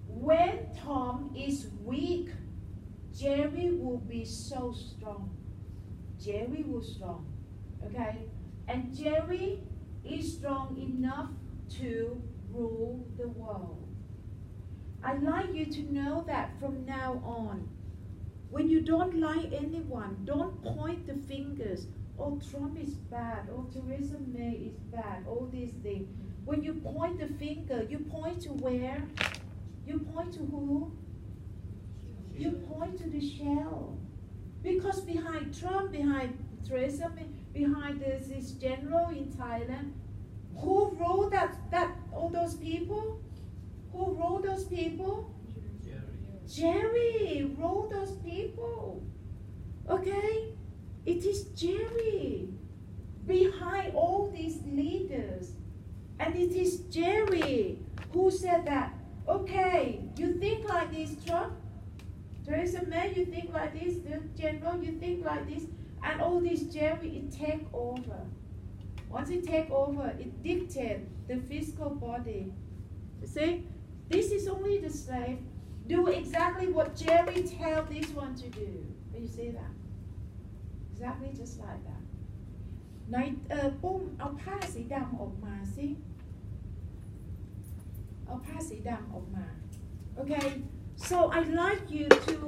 When Tom is weak, Jerry will be so strong. Jerry will strong, okay? And Jerry is strong enough to rule the world. I'd like you to know that from now on, when you don't like anyone, don't point the fingers. Oh, Trump is bad. Oh, Theresa May is bad. All these things. When you point the finger, you point to where? You point to who? You point to the shell. Because behind Trump, behind Theresa May, behind this general in Thailand, who ruled all those people? Who ruled those people? Jerry ruled those people. Okay? It is Jerry behind all these leaders. And it is Jerry who said that, okay, you think like this, Trump? Theresa May, you think like this? The general, you think like this? And all this Jerry, it take over. Once it take over, it dictates the physical body. You see? This is only the slave. Do exactly what Jerry tell this one to do. Can you see that? Exactly just like that. ในปุ้มเอาผ้าสีดำออกมาสิเอาผ้าสีดำออกมา Okay, so I'd like you to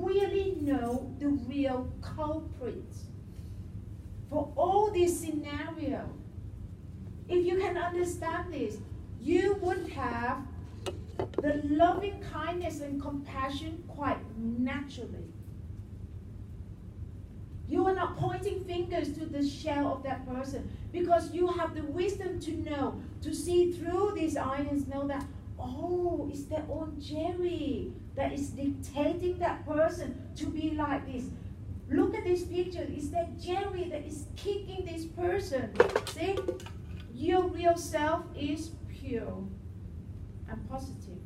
really know the real culprit for all this scenario. If you can understand this, you would have the loving kindness and compassion quite naturally. You are not pointing fingers to the shell of that person because you have the wisdom to know, to see through these eyes and know that, oh, it's their own Jerry that is dictating that person to be like this. Look at this picture. It's that Jerry that is kicking this person. See? Your real self is pure and positive.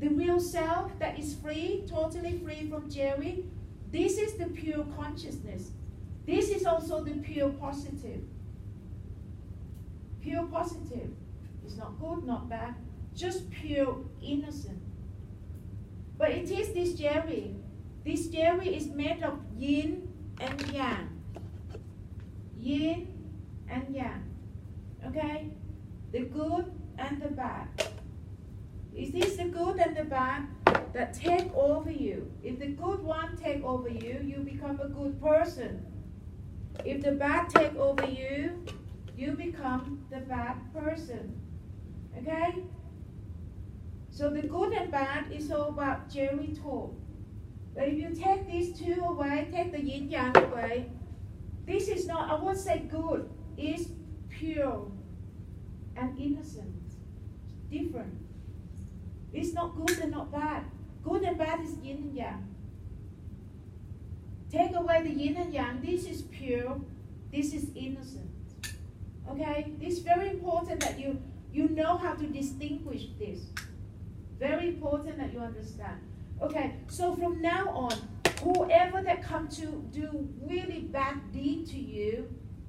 The real self that is free, totally free from Jerry, this is the pure consciousness. This is also the pure positive. Pure positive. It's not good, not bad, just pure innocent. But it is this Jerry. This Jerry is made of yin and yang. Yin and yang. Okay? The good and the bad. Is this the good and the bad that take over you? If the good one take over you, you become a good person. If the bad take over you, you become the bad person. Okay? So the good and bad is all about Jerry talk. But if you take these two away, take the yin yang away, this is not, I won't say good, it's pure and innocent. Different. It's not good and not bad. Good and bad is yin and yang. Take away the yin and yang, this is pure, this is innocent. Okay? It's very important that you know how to distinguish this. Very important that you understand. Okay, so from now on, whoever that come to do really bad deed to you,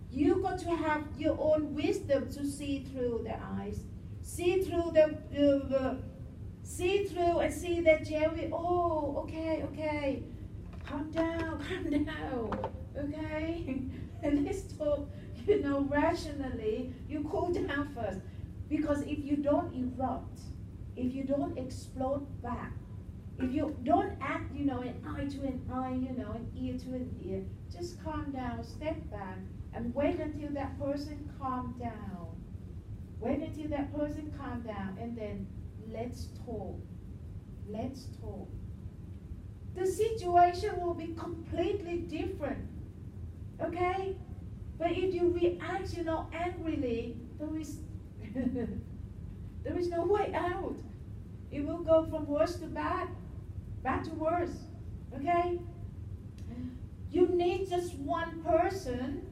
you got to have your own wisdom to see through their eyes. See through see through and see that Jerry, oh, okay, calm down, okay? And let's talk, rationally, you cool down first. Because if you don't erupt, if you don't explode back, if you don't act, an eye to an eye, an ear to an ear, just calm down, step back, and wait until that person calm down. Wait until that person calm down, and then let's talk. Let's talk. The situation will be completely different. Okay? But if you react, angrily, there is no way out. It will go from worse to bad to worse. Okay? You need just one person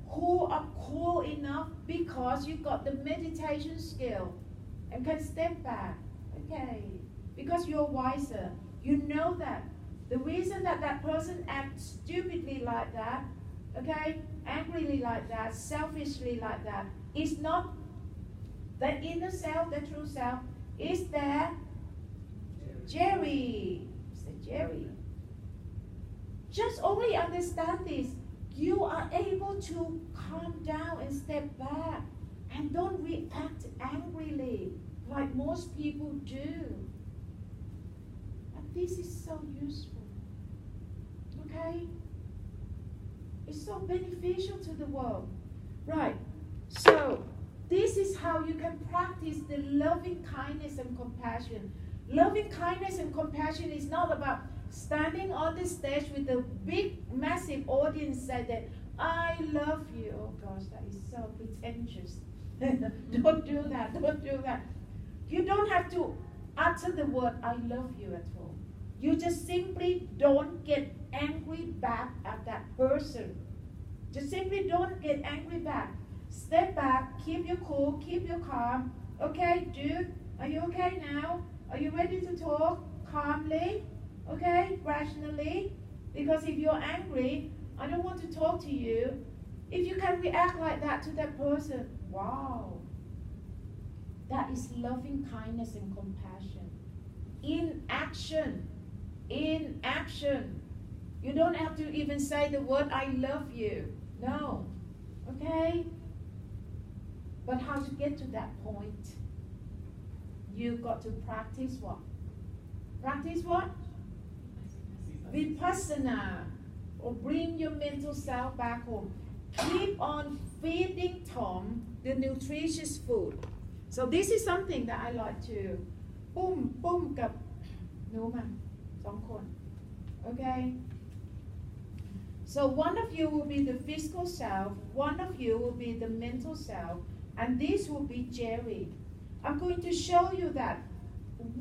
who are cool enough because you got the meditation skill and can step back. Okay? Because you're wiser. You know that. The reason that person acts stupidly like that, okay, angrily like that, selfishly like that, is not the inner self, the true self, is the Jerry. It's the Jerry. Just only understand this. you are able to calm down and step back and don't react angrily like most people do. And this is so useful. Okay? It's so beneficial to the world. Right. So, this is how you can practice the loving kindness and compassion. Loving kindness and compassion is not about standing on the stage with a big, massive audience say that, I love you. Oh gosh, that is so pretentious. Don't do that. Don't do that. You don't have to utter the word, I love you at all. You just simply don't get angry back at that person. Just simply don't get angry back. Step back, keep your cool, keep your calm. Okay, dude, are you okay now? Are you ready to talk calmly? Okay, rationally? Because if you're angry, I don't want to talk to you. If you can react like that to that person, wow. That is loving kindness and compassion. In action. In action. You don't have to even say the word, I love you. No. Okay? But how to get to that point? You've got to practice what? Practice what? Vipassana. Or bring your mental self back home. Keep on feeding Tom the nutritious food. So this is something that I like to ปุ้มกับหนูมา2 คน Okay? So one of you will be the physical self, one of you will be the mental self, and this will be Jerry. I'm going to show you that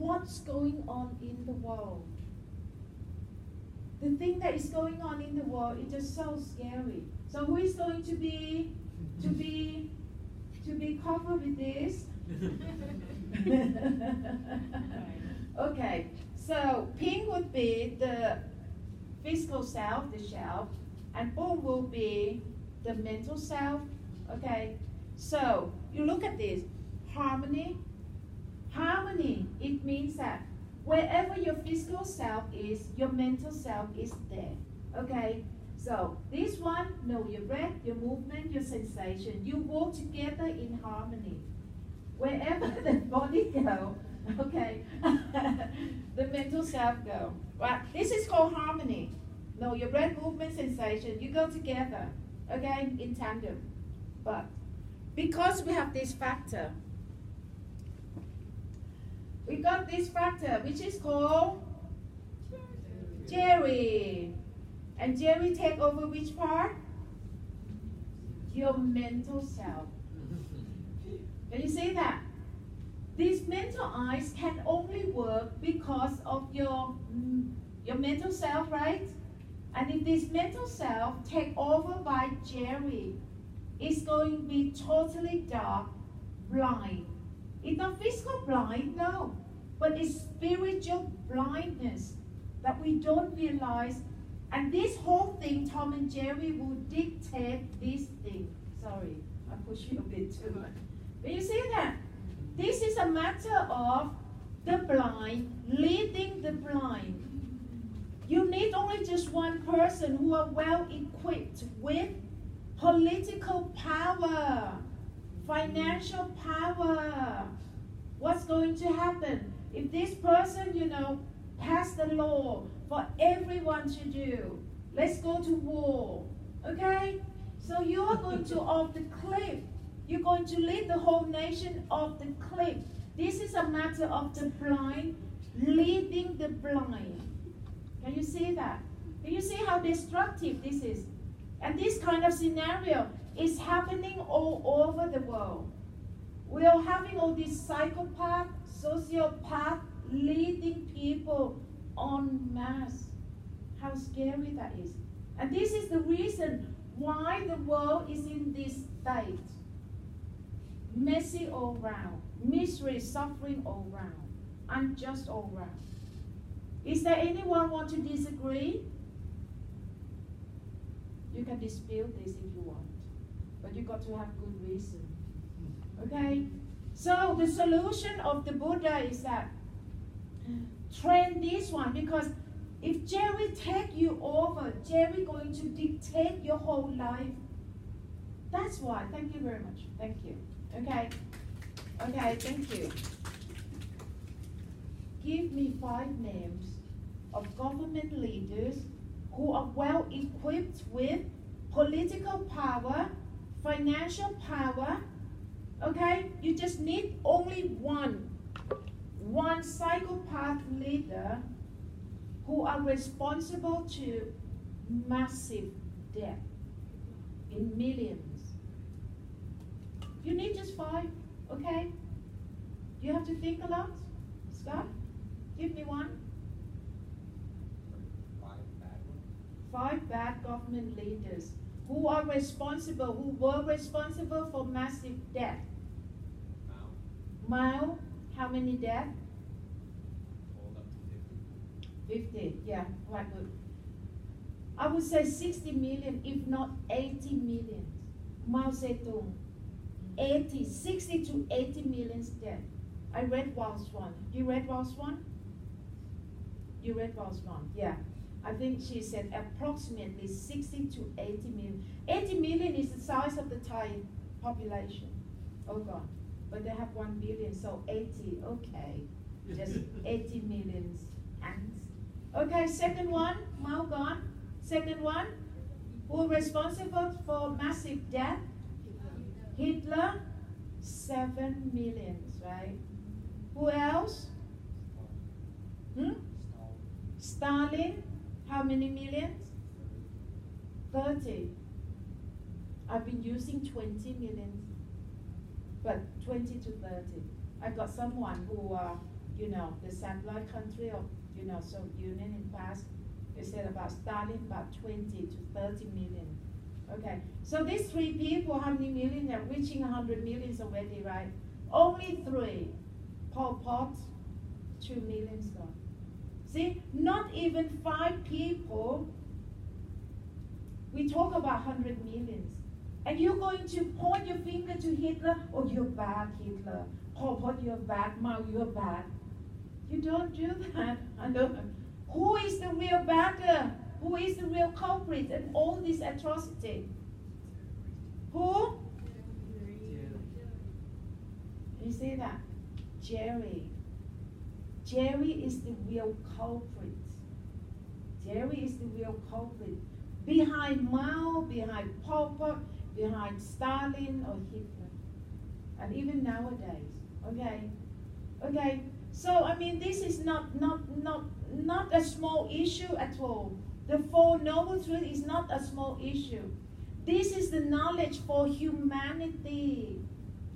what's going on in the world. The thing that is going on in the world is just so scary. So who is going to be covered with this? Okay, so pink would be the physical self, the self, and blue will be the mental self. Okay, so you look at this. Harmony. Harmony, it means that wherever your physical self is, your mental self is there. Okay, so this one, know your breath, your movement, your sensation. You walk together in harmony. Wherever the body goes, okay, the mental self go. Right, this is called harmony. Know your breath, movement, sensation. You go together, okay, in tandem. But because we have this factor, we got this factor which is called Jerry. And Jerry take over which part? Your mental self. Can you see that? These mental eyes can only work because of your mental self, right? And if this mental self take over by Jerry, it's going to be totally dark, blind. It's not physical blind, no, but it's spiritual blindness that we don't realize. And this whole thing, Tom and Jerry will dictate this thing. Sorry, I pushed you a bit too much. But you see that? This is a matter of the blind leading the blind. You need only just one person who are well equipped with political power, financial power. What's going to happen? If this person, pass the law for everyone to do, let's go to war, okay? So you are going to off the cliff. You're going to lead the whole nation off the cliff. This is a matter of the blind leading the blind. Can you see that? Can you see how destructive this is? And this kind of scenario is happening all over the world. We are having all these psychopaths, sociopaths leading people en masse. How scary that is. And this is the reason why the world is in this state. Messy all round. Misery, suffering all round. Unjust all round. Is there anyone want to disagree? You can dispute this if you want. But you got to have good reason. Okay? So the solution of the Buddha is that train this one, because If Jerry take you over, Jerry going to dictate your whole life. That's why. Thank you very much. Thank you. Okay. Okay, thank you. Give me 5 names of government leaders who are well equipped with political power, financial power. Okay, you just need only one psychopath leader who are responsible to massive debt in millions. You need just 5, okay? You have to think a lot. Scott, give me one. 5 bad government leaders who are responsible, who were responsible for massive debt. Mao, how many debt? 50, yeah, quite good. I would say 60 million, if not 80 million. Mao Zedong, 60 to 80 million debt. I read Wall Swan. You read Wall Swan? You read Wall Swan, yeah. I think she said approximately 60 to 80 million. 80 million is the size of the Thai population. Oh God. But they have 1 billion, so 80, okay. Just 80 million ants. Okay, second one, Mao gone. Second one, who responsible for massive debt? Hitler, 7 million, right? Who else? Stalin, how many millions? 30. I've been using 20 million, but 20 to 30. I got someone who, the satellite country of, Soviet Union in past, they said about Stalin, about 20 to 30 million. Okay, so these 3 people, how many million? They're reaching 100 millions already, right? Only 3. Pol Pot, 2 million gone. See, not even 5 people. We talk about 100 millions. And you're going to point your finger to Hitler, oh, you're bad, Hitler. Pol Pot, you're bad. Mao, you're bad. You don't do that. I don't. Who is the real badder? Who is the real culprit in all this atrocity? Who? You see that? Jerry. Jerry is the real culprit. Jerry is the real culprit. Behind Mao, behind Pol Pot, behind Stalin or Hitler. And even nowadays. Okay? Okay? So, I mean, this is not a small issue at all. The Four Noble Truths is not a small issue. This is the knowledge for humanity.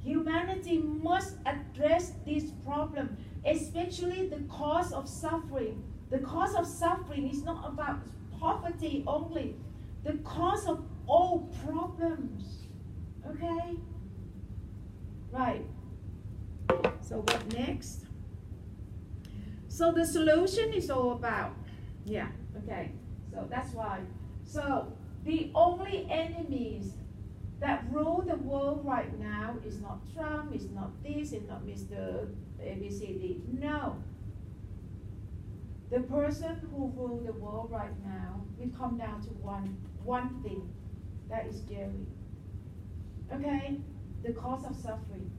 Humanity must address this problem, especially the cause of suffering. The cause of suffering is not about poverty only. The cause of all problems. Okay? Right. So what next? So the solution is all about, okay. So that's why. So the only enemies that rule the world right now is not Trump, it's not this, it's not Mr. ABCD. No. The person who rules the world right now, we come down to one thing. That is Jerry. Okay? The cause of suffering.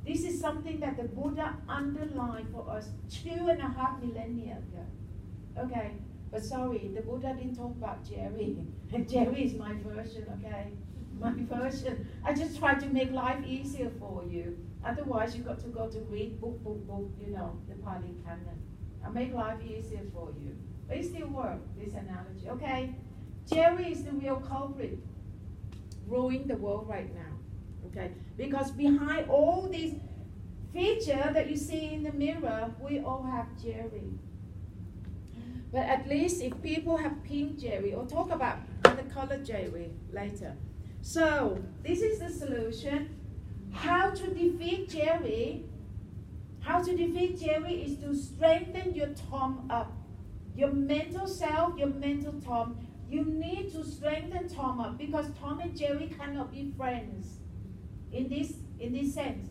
This is something that the Buddha underlined for us 2.5 millennia ago. Okay? But sorry, the Buddha didn't talk about Jerry. Jerry is my version, okay? My version. I just try to make life easier for you. Otherwise, you got to go to read book, the Pali Canon. I make life easier for you. But it still works, this analogy. Okay? Jerry is the real culprit ruling the world right now. Okay? Because behind all these features that you see in the mirror, we all have Jerry. But at least if people have pink Jerry, or talk about the color Jerry later. So, this is the solution. How to defeat Jerry? How to defeat Jerry is to strengthen your Tom up. Your mental self, your mental Tom. You need to strengthen Tom up because Tom and Jerry cannot be friends. In this sense.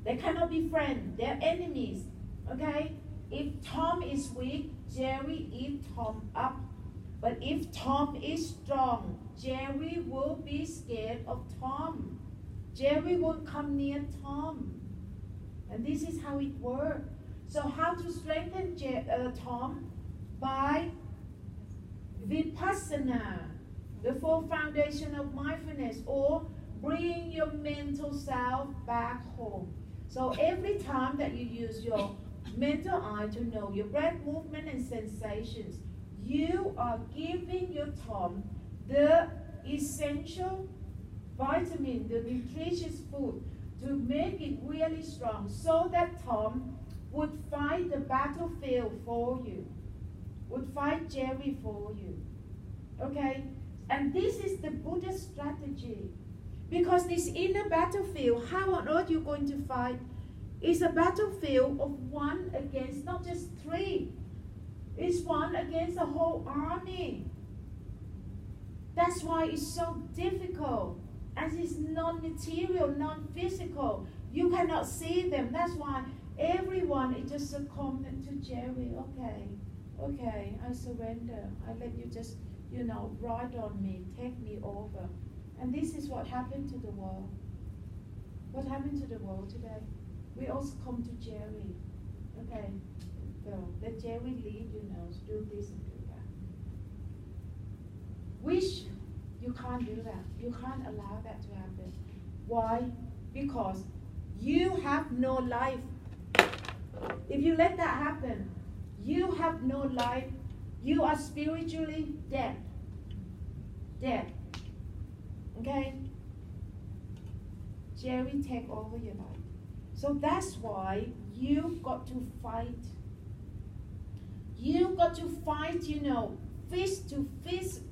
They cannot be friends. They're enemies. Okay? if Tom is weak, Jerry eat Tom up. But if Tom is strong, Jerry will be scared of Tom. Jerry won't come near Tom. And this is how it works. So how to strengthen Tom? By Vipassana, the full foundation of mindfulness, or bring your mental self back home. So every time that you use your mental eye to know your breath, movement, and sensations, you are giving your Tom the essential vitamin, the nutritious food to make it really strong, so that Tom would fight the battlefield for you, would fight Jerry for you. Okay? And this is the Buddha's strategy. Because this inner battlefield, how on earth you're going to fight, is a battlefield of one against not just three. It's one against a whole army. That's why it's so difficult. As it's non-material, non-physical. You cannot see them. That's why everyone is just succumbed to Jerry. Okay, I surrender. I let you just, ride on me, take me over. And this is what happened to the world. What happened to the world today? We all succumb to Jerry. Okay, go. Let Jerry lead, do this and do that. Wish you can't do that. You can't allow that to happen. Why? Because you have no life. If you let that happen, you have no life. You are spiritually dead. Dead. Okay? Jerry take over your life. So that's why you've got to fight. You've got to fight, fist to fist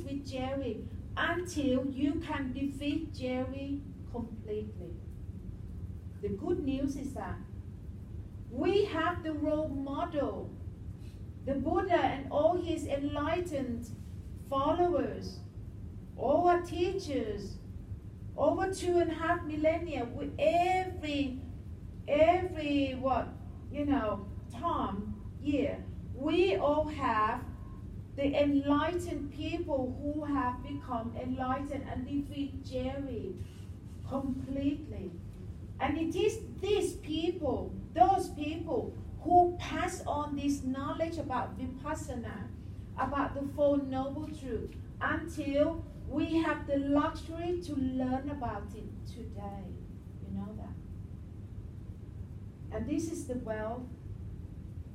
with Jerry until you can defeat Jerry completely. The good news is that we have the role model, the Buddha and all his enlightened followers, all our teachers, over 2.5 millennia, with every year, we all have the enlightened people who have become enlightened and defeat Jerry completely. And it is these people, those people who pass on this knowledge about Vipassana, about the Four Noble Truths, until we have the luxury to learn about it today. You know that. And this is the wealth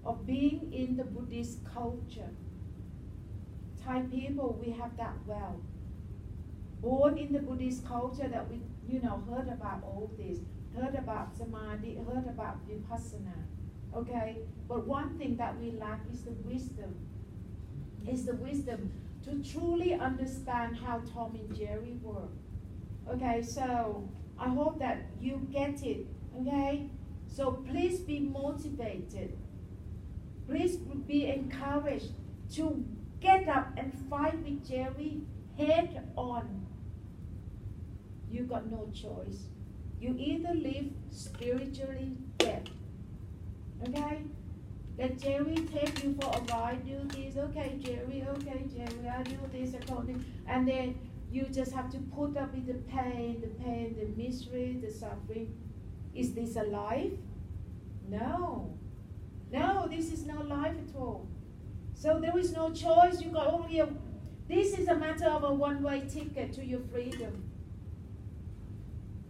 of being in the Buddhist culture. Thai people, we have that wealth. Born in the Buddhist culture that we, heard about all this, heard about Samadhi, heard about Vipassana. Okay? But one thing that we lack is the wisdom. Is the wisdom to truly understand how Tom and Jerry work. Okay, so I hope that you get it. Okay? So please be motivated. Please be encouraged to get up and fight with Jerry head on. You got no choice. You either live spiritually dead. Okay? Let Jerry take you for a ride, do this, okay Jerry, I do this, according, and then you just have to put up with the pain, the misery, the suffering. Is this a life? No. No, this is no life at all. So there is no choice. You got only this is a matter of a one-way ticket to your freedom.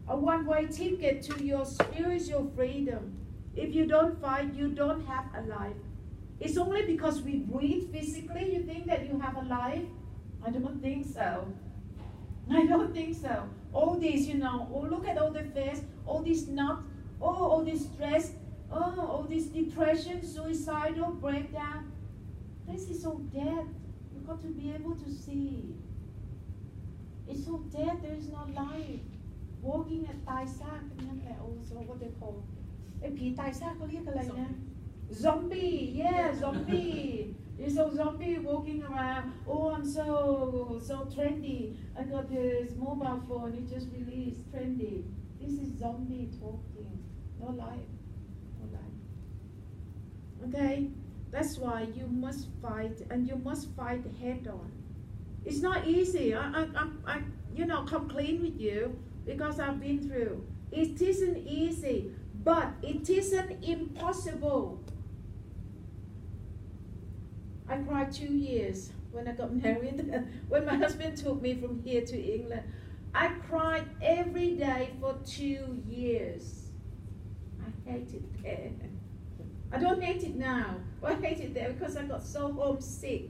A one-way ticket to your spiritual freedom. If you don't fight, you don't have a life. It's only because we breathe physically you think that you have a life? I don't think so. I don't think so. All these, look at all the face, all this all this stress, all this depression, suicidal breakdown. This is so dead. You've got to be able to see. It's so dead, there is no life. Walking at ตายซากนั่นแหละ also what they call ไอ้ผีตายซากเขาเรียกอะไรนะ zombie, yeah, zombie. It's a zombie walking around. Oh, I'm so trendy. I got this mobile phone, it just released, trendy. This is zombie talking. No life. No life. Okay? That's why you must fight, and you must fight head on. It's not easy. I come clean with you because I've been through. It isn't easy, but it isn't impossible. I cried 2 years when I got married. When my husband took me from here to England, I cried every day for 2 years. I hate it there. I don't hate it now, but I hate it there because I got so homesick.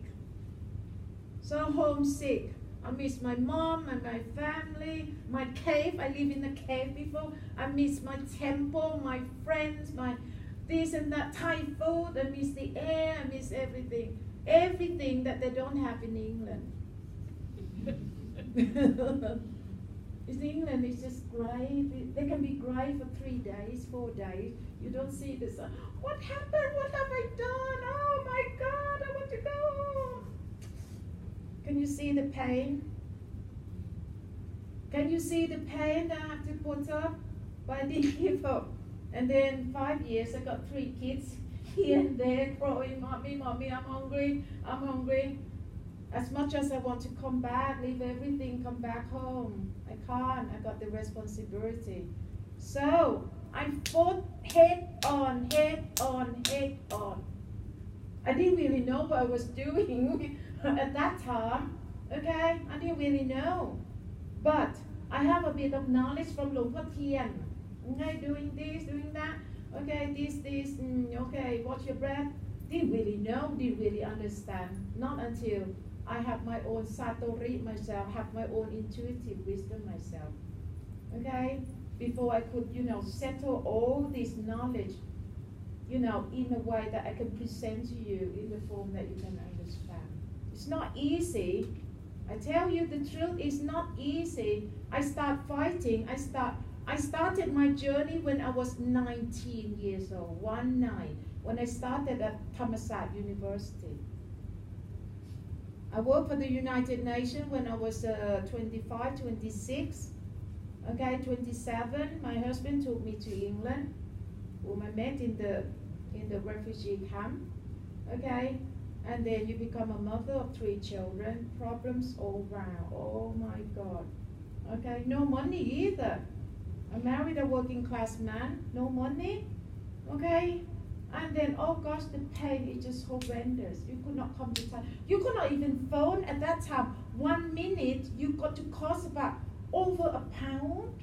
So homesick. I miss my mom and my family, my cave. I lived in a cave before. I miss my temple, my friends, my this and that Thai food. I miss the air. I miss everything. Everything that they don't have in England. In England, it's just grey. They can be grey for 3 days, 4 days. You don't see the sun. What happened? What have I done? Oh my God, I want to go. Can you see the pain? Can you see the pain that I have to put up? But I didn't give up. And then 5 years, I got 3 kids here and there crying, mommy, mommy, I'm hungry, I'm hungry. As much as I want to come back, leave everything, come back home, I can't. I got the responsibility. So I fought head on, head on, head on. I didn't really know what I was doing at that time. Okay, I didn't really know. But I have a bit of knowledge from Lung Po Tien. Okay, doing this, doing that. Okay, this, okay, watch your breath. Didn't really know, didn't really understand. Not until I have my own satori myself, have my own intuitive wisdom myself. Okay? Before I could, settle all this knowledge, in a way that I can present to you in the form that you can understand. It's not easy. I tell you the truth, it's not easy. I start fighting. I started my journey when I was 19 years old, one night, when I started at Thammasat University. I worked for the United Nations when I was 25, 26, okay, 27. My husband took me to England, whom I met in the refugee camp, okay, and then you become a mother of 3 children, problems all round, oh my God, okay, no money either. I married a working class man, no money, okay? And then, oh gosh, the pain is just horrendous. You could not come to Thailand. You could not even phone at that time. 1 minute, you got to cost about over £1.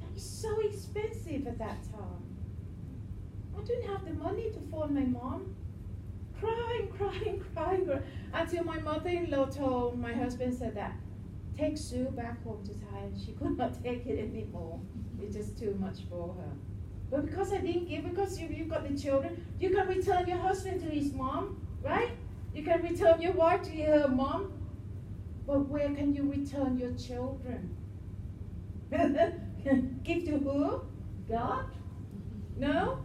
That is so expensive at that time. I didn't have the money to phone my mom. Crying, until my mother-in-law told my husband, said that, take Sue back home to Thailand. She could not take it anymore. It's just too much for her. But because I didn't give, because you've got the children, you can return your husband to his mom, right? You can return your wife to her mom. But where can you return your children? Give to who? God? No?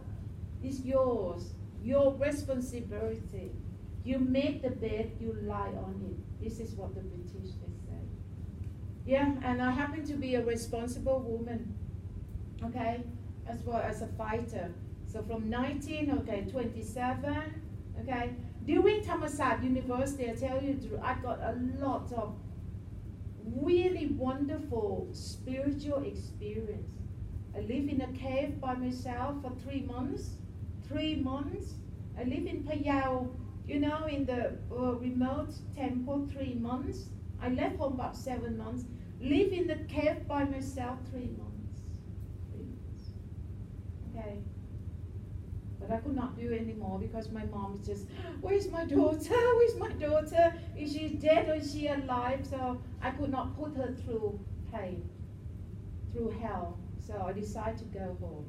It's yours. Your responsibility. You make the bed, you lie on it. This is what the British say. Yeah, and I happen to be a responsible woman, okay, as well as a fighter. So from 19, okay, 27, okay. During Thammasat University, I tell you, I got a lot of really wonderful spiritual experience. I lived in a cave by myself for 3 months. 3 months. I lived in Payao, in the remote temple, 3 months. I left home about 7 months. Live in the cave by myself 3 months. 3 months. Okay. But I could not do anymore because my mom is just, where's my daughter? Where's my daughter? Is she dead or is she alive? So I could not put her through pain, through hell. So I decided to go home,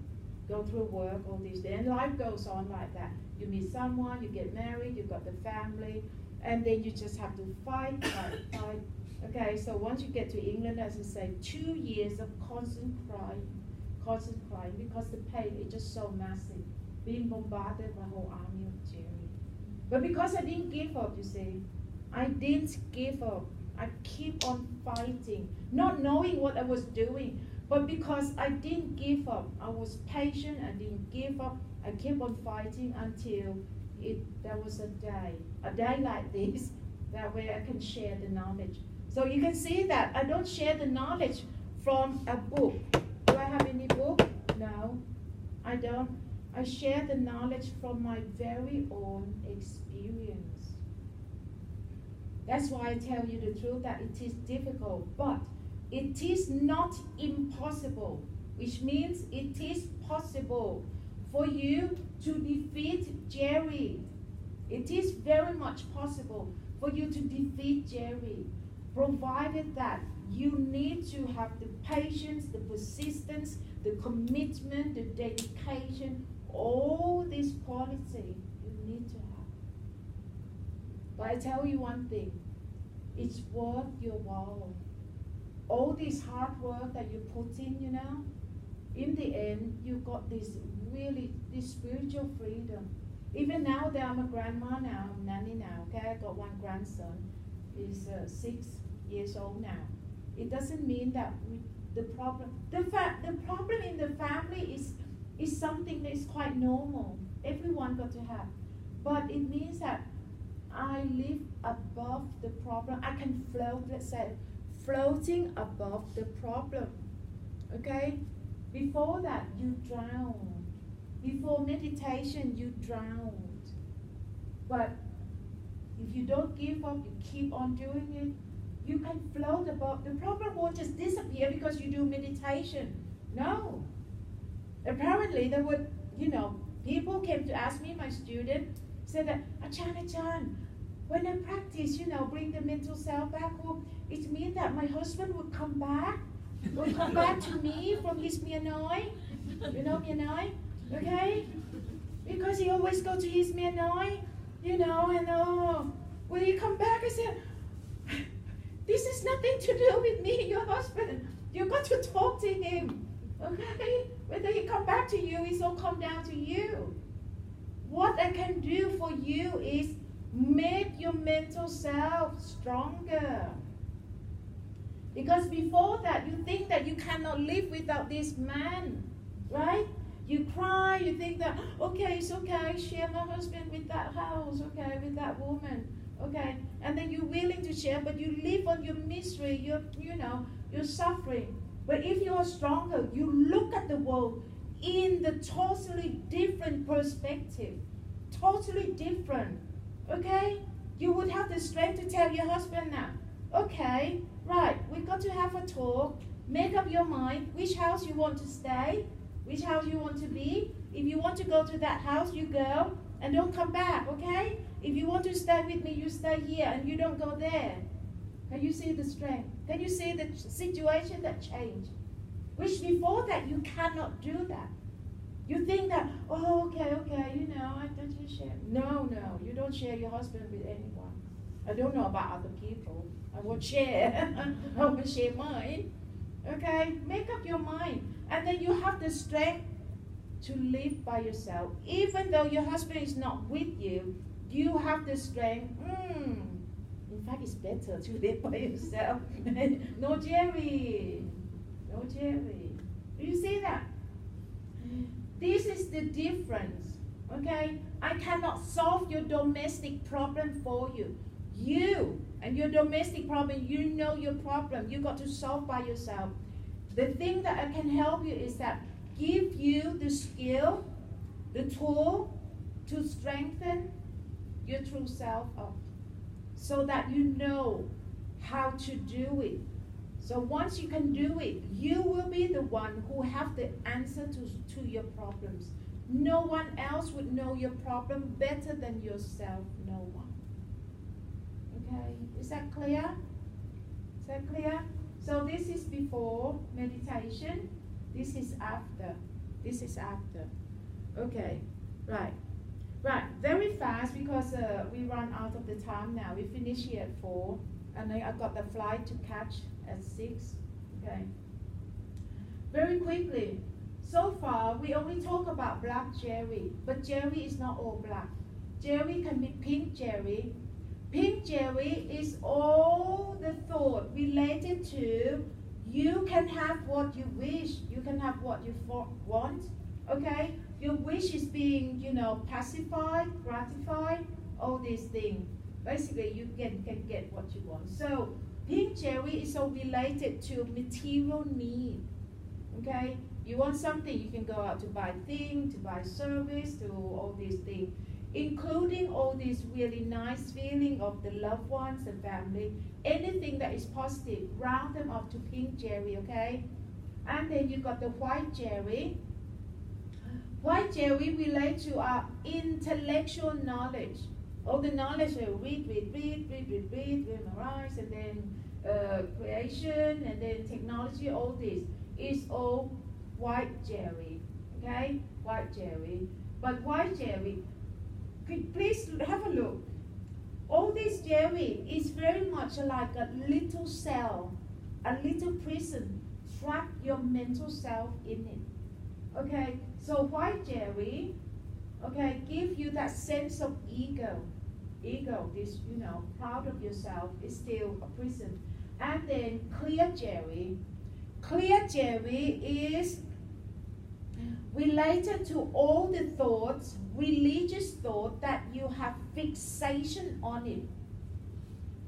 go through work, all this. Then life goes on like that. You meet someone, you get married, you've got the family, and then you just have to fight. Okay, so once you get to England, as I say, 2 years of constant crying, because the pain is just so massive, being bombarded by the whole army of Jerry. But because I didn't give up, you see, I didn't give up. I keep on fighting, not knowing what I was doing, but because I didn't give up, I was patient, I didn't give up, I kept on fighting until there was a day like this, that way I can share the knowledge. So you can see that I don't share the knowledge from a book. Do I have any book? No, I don't. I share the knowledge from my very own experience. That's why I tell you the truth, that it is difficult, but it is not impossible, which means it is possible for you to defeat Jerry. It is very much possible for you to defeat Jerry, provided that you need to have the patience, the persistence, the commitment, the dedication, all this quality you need to have. But I tell you one thing, it's worth your while. All this hard work that you put in, you know, in the end, you got this spiritual freedom. Even now that I'm a grandma now, I'm nanny now, okay? I got one grandson, he's 6 years old now. It doesn't mean that the problem in the family is something that is quite normal. Everyone got to have. But it means that I live above the problem. I can float, let's say, floating above the problem. Okay? Before that, you drowned. Before meditation, you drowned. But if you don't give up, you keep on doing it, you can float above. The problem won't just disappear because you do meditation. No. Apparently, there were, people came to ask me, my student, said that, Achan, when I practice, bring the mental self back home, it means that my husband would come back to me from his Mianoi. You know Mianoi? Okay? Because he always go to his Mianoi, when he come back, I said, this is nothing to do with me, your husband. You got to talk to him. Okay? Whether he come back to you, it's all come down to you. What I can do for you is make your mental self stronger. Because before that, you think that you cannot live without this man, right? You cry, you think that, okay, it's okay, share my husband with that house, okay, with that woman, okay? And then you're willing to share, but you live on your misery, you're suffering. But if you are stronger, you look at the world in the totally different perspective, totally different, okay? You would have the strength to tell your husband now, okay, right, we've got to have a talk, make up your mind, which house you want to stay, which house you want to be. If you want to go to that house, you go, and don't come back, okay? If you want to stay with me, you stay here, and you don't go there. Can you see the strength? Can you see the situation that changed? Which before that, you cannot do that. You think that, oh, okay, I don't share. No, you don't share your husband with anyone. I don't know about other people. I won't share. I will share mine. Okay, make up your mind. And then you have the strength to live by yourself. Even though your husband is not with you, you have the strength. In fact, it's better to live by yourself. No Jerry. Do you see that? This is the difference. Okay? I cannot solve your domestic problem for you. You and your domestic problem, you know your problem. You got to solve by yourself. The thing that I can help you is that give you the skill, the tool to strengthen your true self up so that you know how to do it. So once you can do it, you will be the one who have the answer to your problems. No one else would know your problem better than yourself, no one. Okay, is that clear? Is that clear? So this is before meditation, this is after. This is after. Okay, right, very fast because we run out of the time now. We finish here at 4 and I got the flight to catch at 6, okay. Very quickly, so far we only talk about black Jerry, but Jerry is not all black. Jerry can be pink Jerry. Pink Jerry is all the thought related to you can have what you wish, you can have what you want, okay? your wish is being, pacified, gratified, all these things. Basically, you can get what you want. So, pink cherry is so related to material need. Okay? You want something, you can go out to buy things, to buy service, to all these things, including all these really nice feeling of the loved ones, the family, anything that is positive, round them up to pink cherry, okay? And then you got the white cherry. White cherry relate to our intellectual knowledge. All the knowledge, read, memorize, and then creation, and then technology, all this is all white cherry, okay? White cherry. But white cherry, please have a look. All this cherry is very much like a little cell, a little prison. Trap your mental self in it. Okay, so white cherry, okay, give you that sense of ego. Ego, this, proud of yourself, is still a prison. And then clear cherry. Clear cherry is related to all the thoughts, religious thought, that you have fixation on it.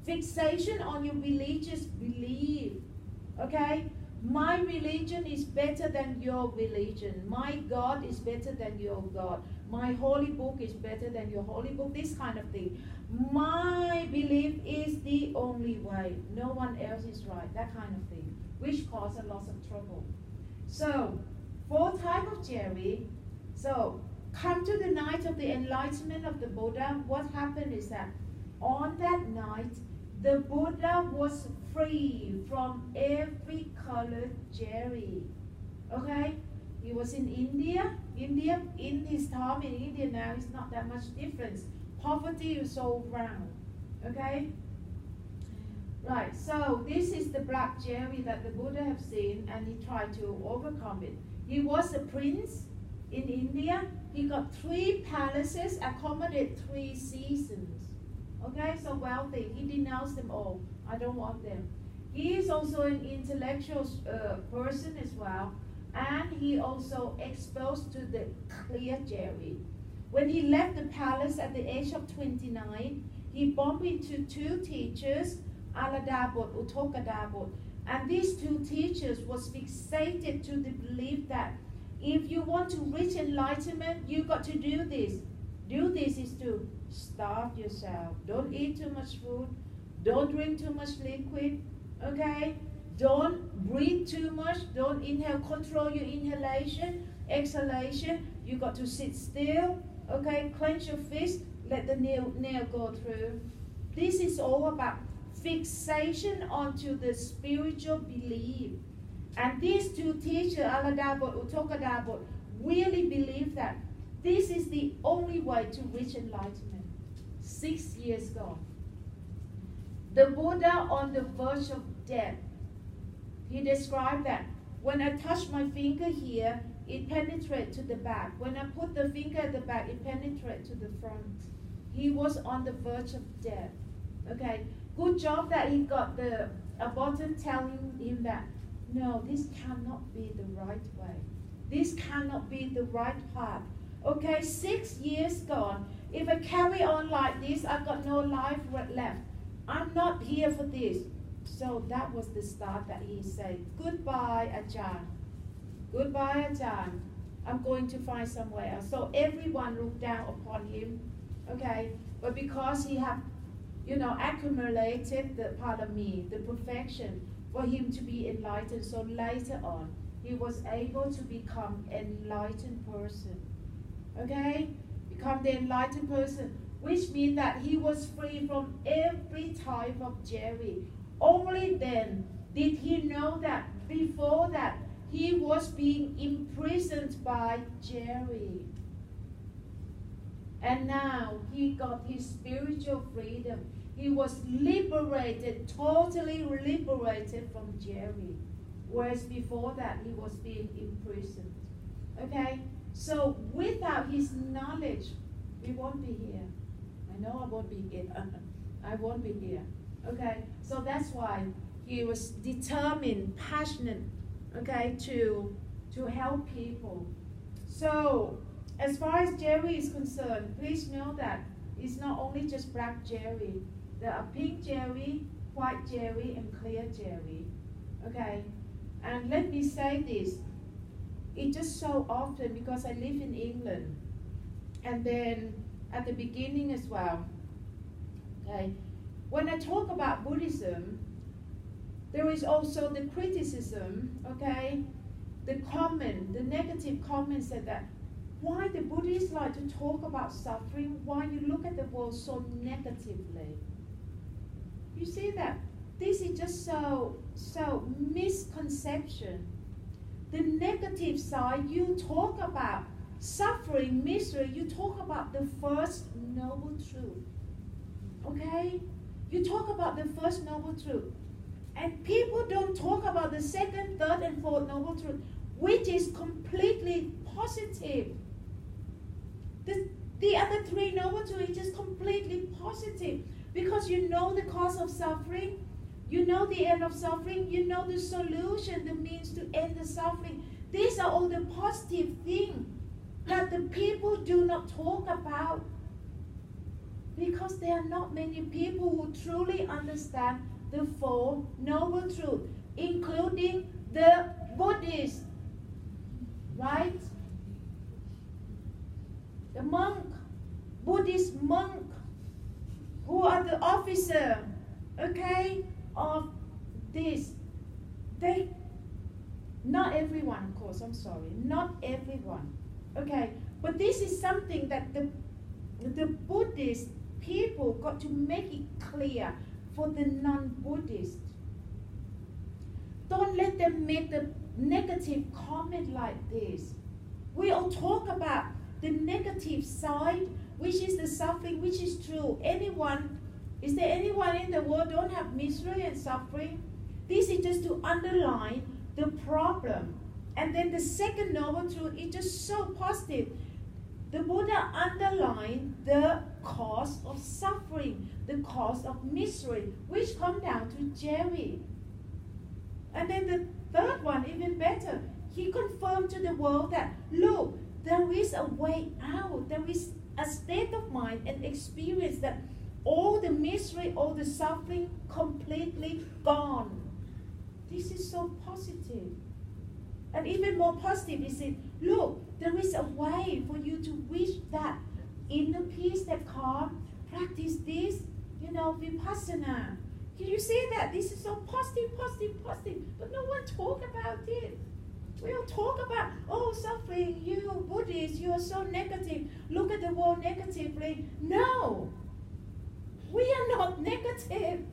Fixation on your religious belief. Okay? My religion is better than your religion. My God is better than your God. My holy book is better than your holy book. This kind of thing. My belief is the only way. No one else is right. That kind of thing. Which causes a lot of trouble. So, 4 types of cherry. So, come to the night of the enlightenment of the Buddha. What happened is that on that night, the Buddha was free from every colored cherry. Okay? He was in India. In his time in India now, it's not that much difference. Poverty is so round. Okay? Right, so this is the black cherry that the Buddha have seen, and he tried to overcome it. He was a prince in India. He got 3 palaces, accommodated 3 seasons. Okay, so wealthy. He denounced them all. I don't want them. He is also an intellectual person as well, and he also exposed to the clear cherry. When he left the palace at the age of 29, he bumped into 2 teachers, Aladabot, Utokadabot, and these 2 teachers was fixated to the belief that if you want to reach enlightenment, you got to do this. Do this is to starve yourself. Don't eat too much food. Don't drink too much liquid. Okay? Don't breathe too much. Don't inhale. Control your inhalation, exhalation. You got to sit still. Okay? Clench your fist. Let the nail go through. This is all about fixation onto the spiritual belief. And these 2 teachers, Aladabot, Utokadabot, really believe that this is the only way to reach enlightenment. 6 years gone. The Buddha on the verge of death. He described that when I touch my finger here, it penetrates to the back. When I put the finger at the back, it penetrates to the front. He was on the verge of death. Okay, good job that he got a button telling him that, no, this cannot be the right way. This cannot be the right path. Okay, 6 years gone. If I carry on like this, I've got no life left. I'm not here for this. So that was the start that he said, goodbye, Ajahn. Goodbye, Ajahn. I'm going to find somewhere else. So everyone looked down upon him. Okay, but because he had, accumulated the parami, the perfection, for him to be enlightened. So later on, he was able to become an enlightened person. Okay? Become the enlightened person, which means that he was free from every type of cherry. Only then did he know that before that he was being imprisoned by cherry. And now he got his spiritual freedom. He was liberated, totally liberated from cherry. Whereas before that he was being imprisoned. Okay? So without his knowledge, we won't be here. I know I won't be here. I won't be here. Okay? So that's why he was determined, passionate, okay, to help people. So as far as Jerry is concerned, please know that it's not only just black Jerry. There are pink Jerry, white Jerry, and clear Jerry. Okay? And let me say this. It just so often, because I live in England, and then at the beginning as well, okay, when I talk about Buddhism, there is also the criticism, okay, the comment, the negative comments that why the Buddhists like to talk about suffering, why you look at the world so negatively. You see that? This is just so misconception. The negative side, you talk about suffering, misery, you talk about the first noble truth. Okay? You talk about the first noble truth. And people don't talk about the second, third, and fourth noble truth, which is completely positive. The other three noble truths is just completely positive. Because you know the cause of suffering, you know the end of suffering, you know the solution, the means to end the suffering. These are all the positive things that the people do not talk about. Because there are not many people who truly understand the Four Noble Truths, including the Buddhists, right? The monk, Buddhist monk, who are the officer, okay, of this. Not everyone, of course, I'm sorry, not everyone, okay, but this is something that the Buddhist people got to make it clear for the non-Buddhist. Don't let them make the negative comment like this. We all talk about the negative side, which is the suffering, which is true. Is there anyone in the world don't have misery and suffering? This is just to underline the problem. And then the second noble truth is just so positive. The Buddha underlined the cause of suffering, the cause of misery, which come down to Jerry. And then the third one, even better, he confirmed to the world that, look, there is a way out. There is a state of mind and experience that all the misery, all the suffering completely gone. This is so positive. And even more positive is it, look, there is a way for you to reach that inner peace, that calm, practice this, vipassana. Can you see that? This is so positive, positive, positive. But no one talk about it. We all talk about, oh, suffering, you Buddhists, you are so negative. Look at the world negatively. No, we are not negative,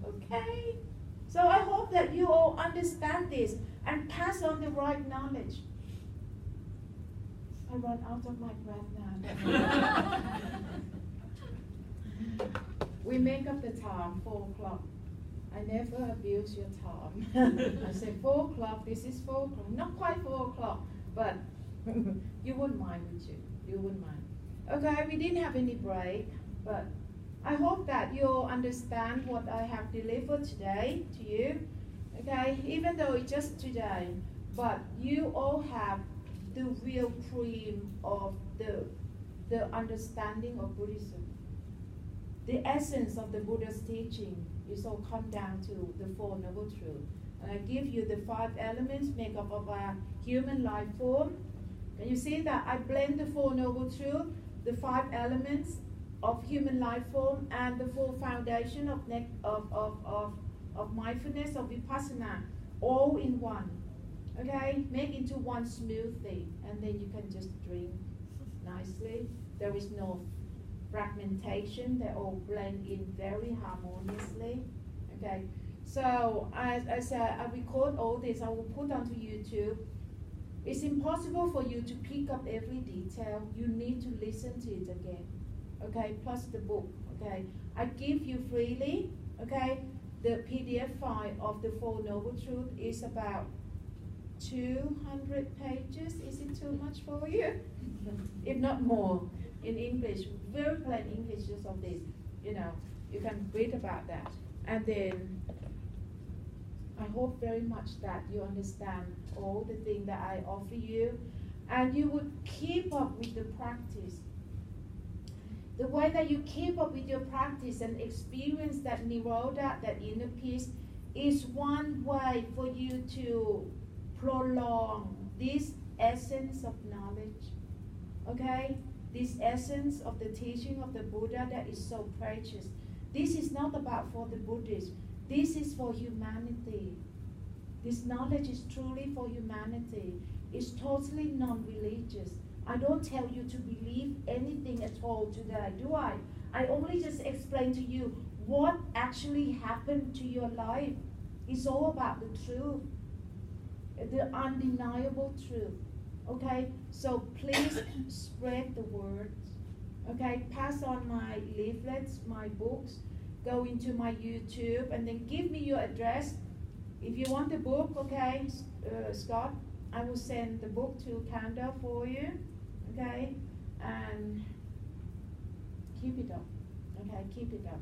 okay? So I hope that you all understand this and pass on the right knowledge. I run out of my breath now. We make up the time, 4 o'clock. I never abuse your time. I say 4 o'clock, this is 4 o'clock. Not quite 4 o'clock, but you wouldn't mind, would you? You wouldn't mind. Okay, we didn't have any break, but I hope that you'll understand what I have delivered today to you. Okay, even though it's just today, but you all have the real cream of the understanding of Buddhism. The essence of the Buddha's teaching is all come down to the Four Noble Truths. And I give you the 5 elements make up of our human life form. Can you see that I blend the Four Noble Truths, the 5 elements of human life form, and the 4 foundation of mindfulness, of vipassana, all in one. Okay, make into one smoothie, and then you can just drink nicely. There is no fragmentation, they all blend in very harmoniously. Okay, so as I said, I record all this, I will put onto YouTube. It's impossible for you to pick up every detail. You need to listen to it again. Okay, plus the book. Okay, I give you freely. Okay, the PDF file of the Four Noble Truths is about 200 pages. Is it too much for you? If not more, in English, very plain English, just of this. You can read about that. And then I hope very much that you understand all the things that I offer you. and you would keep up with the practice. The way that you keep up with your practice and experience that nirodha, that inner peace, is one way for you to prolong this essence of knowledge. Okay? This essence of the teaching of the Buddha that is so precious. This is not about for the Buddhists. This is for humanity. This knowledge is truly for humanity. It's totally non-religious. I don't tell you to believe anything at all today, do I? I only just explain to you what actually happened to your life. It's all about the truth, the undeniable truth. Okay, so please spread the word. Okay, pass on my leaflets, my books, go into my YouTube, and then give me your address. If you want the book, okay, Scott, I will send the book to Canada for you. Okay, and keep it up. Okay, keep it up.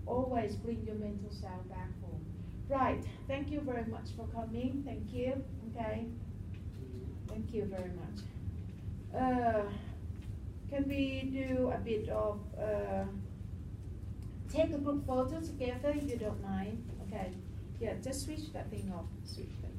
Always bring your mental self back home. Right, thank you very much for coming. Thank you. Okay, thank you very much. Can we do a bit of take a group photo together if you don't mind? Okay, yeah, just switch that thing off. Switch that.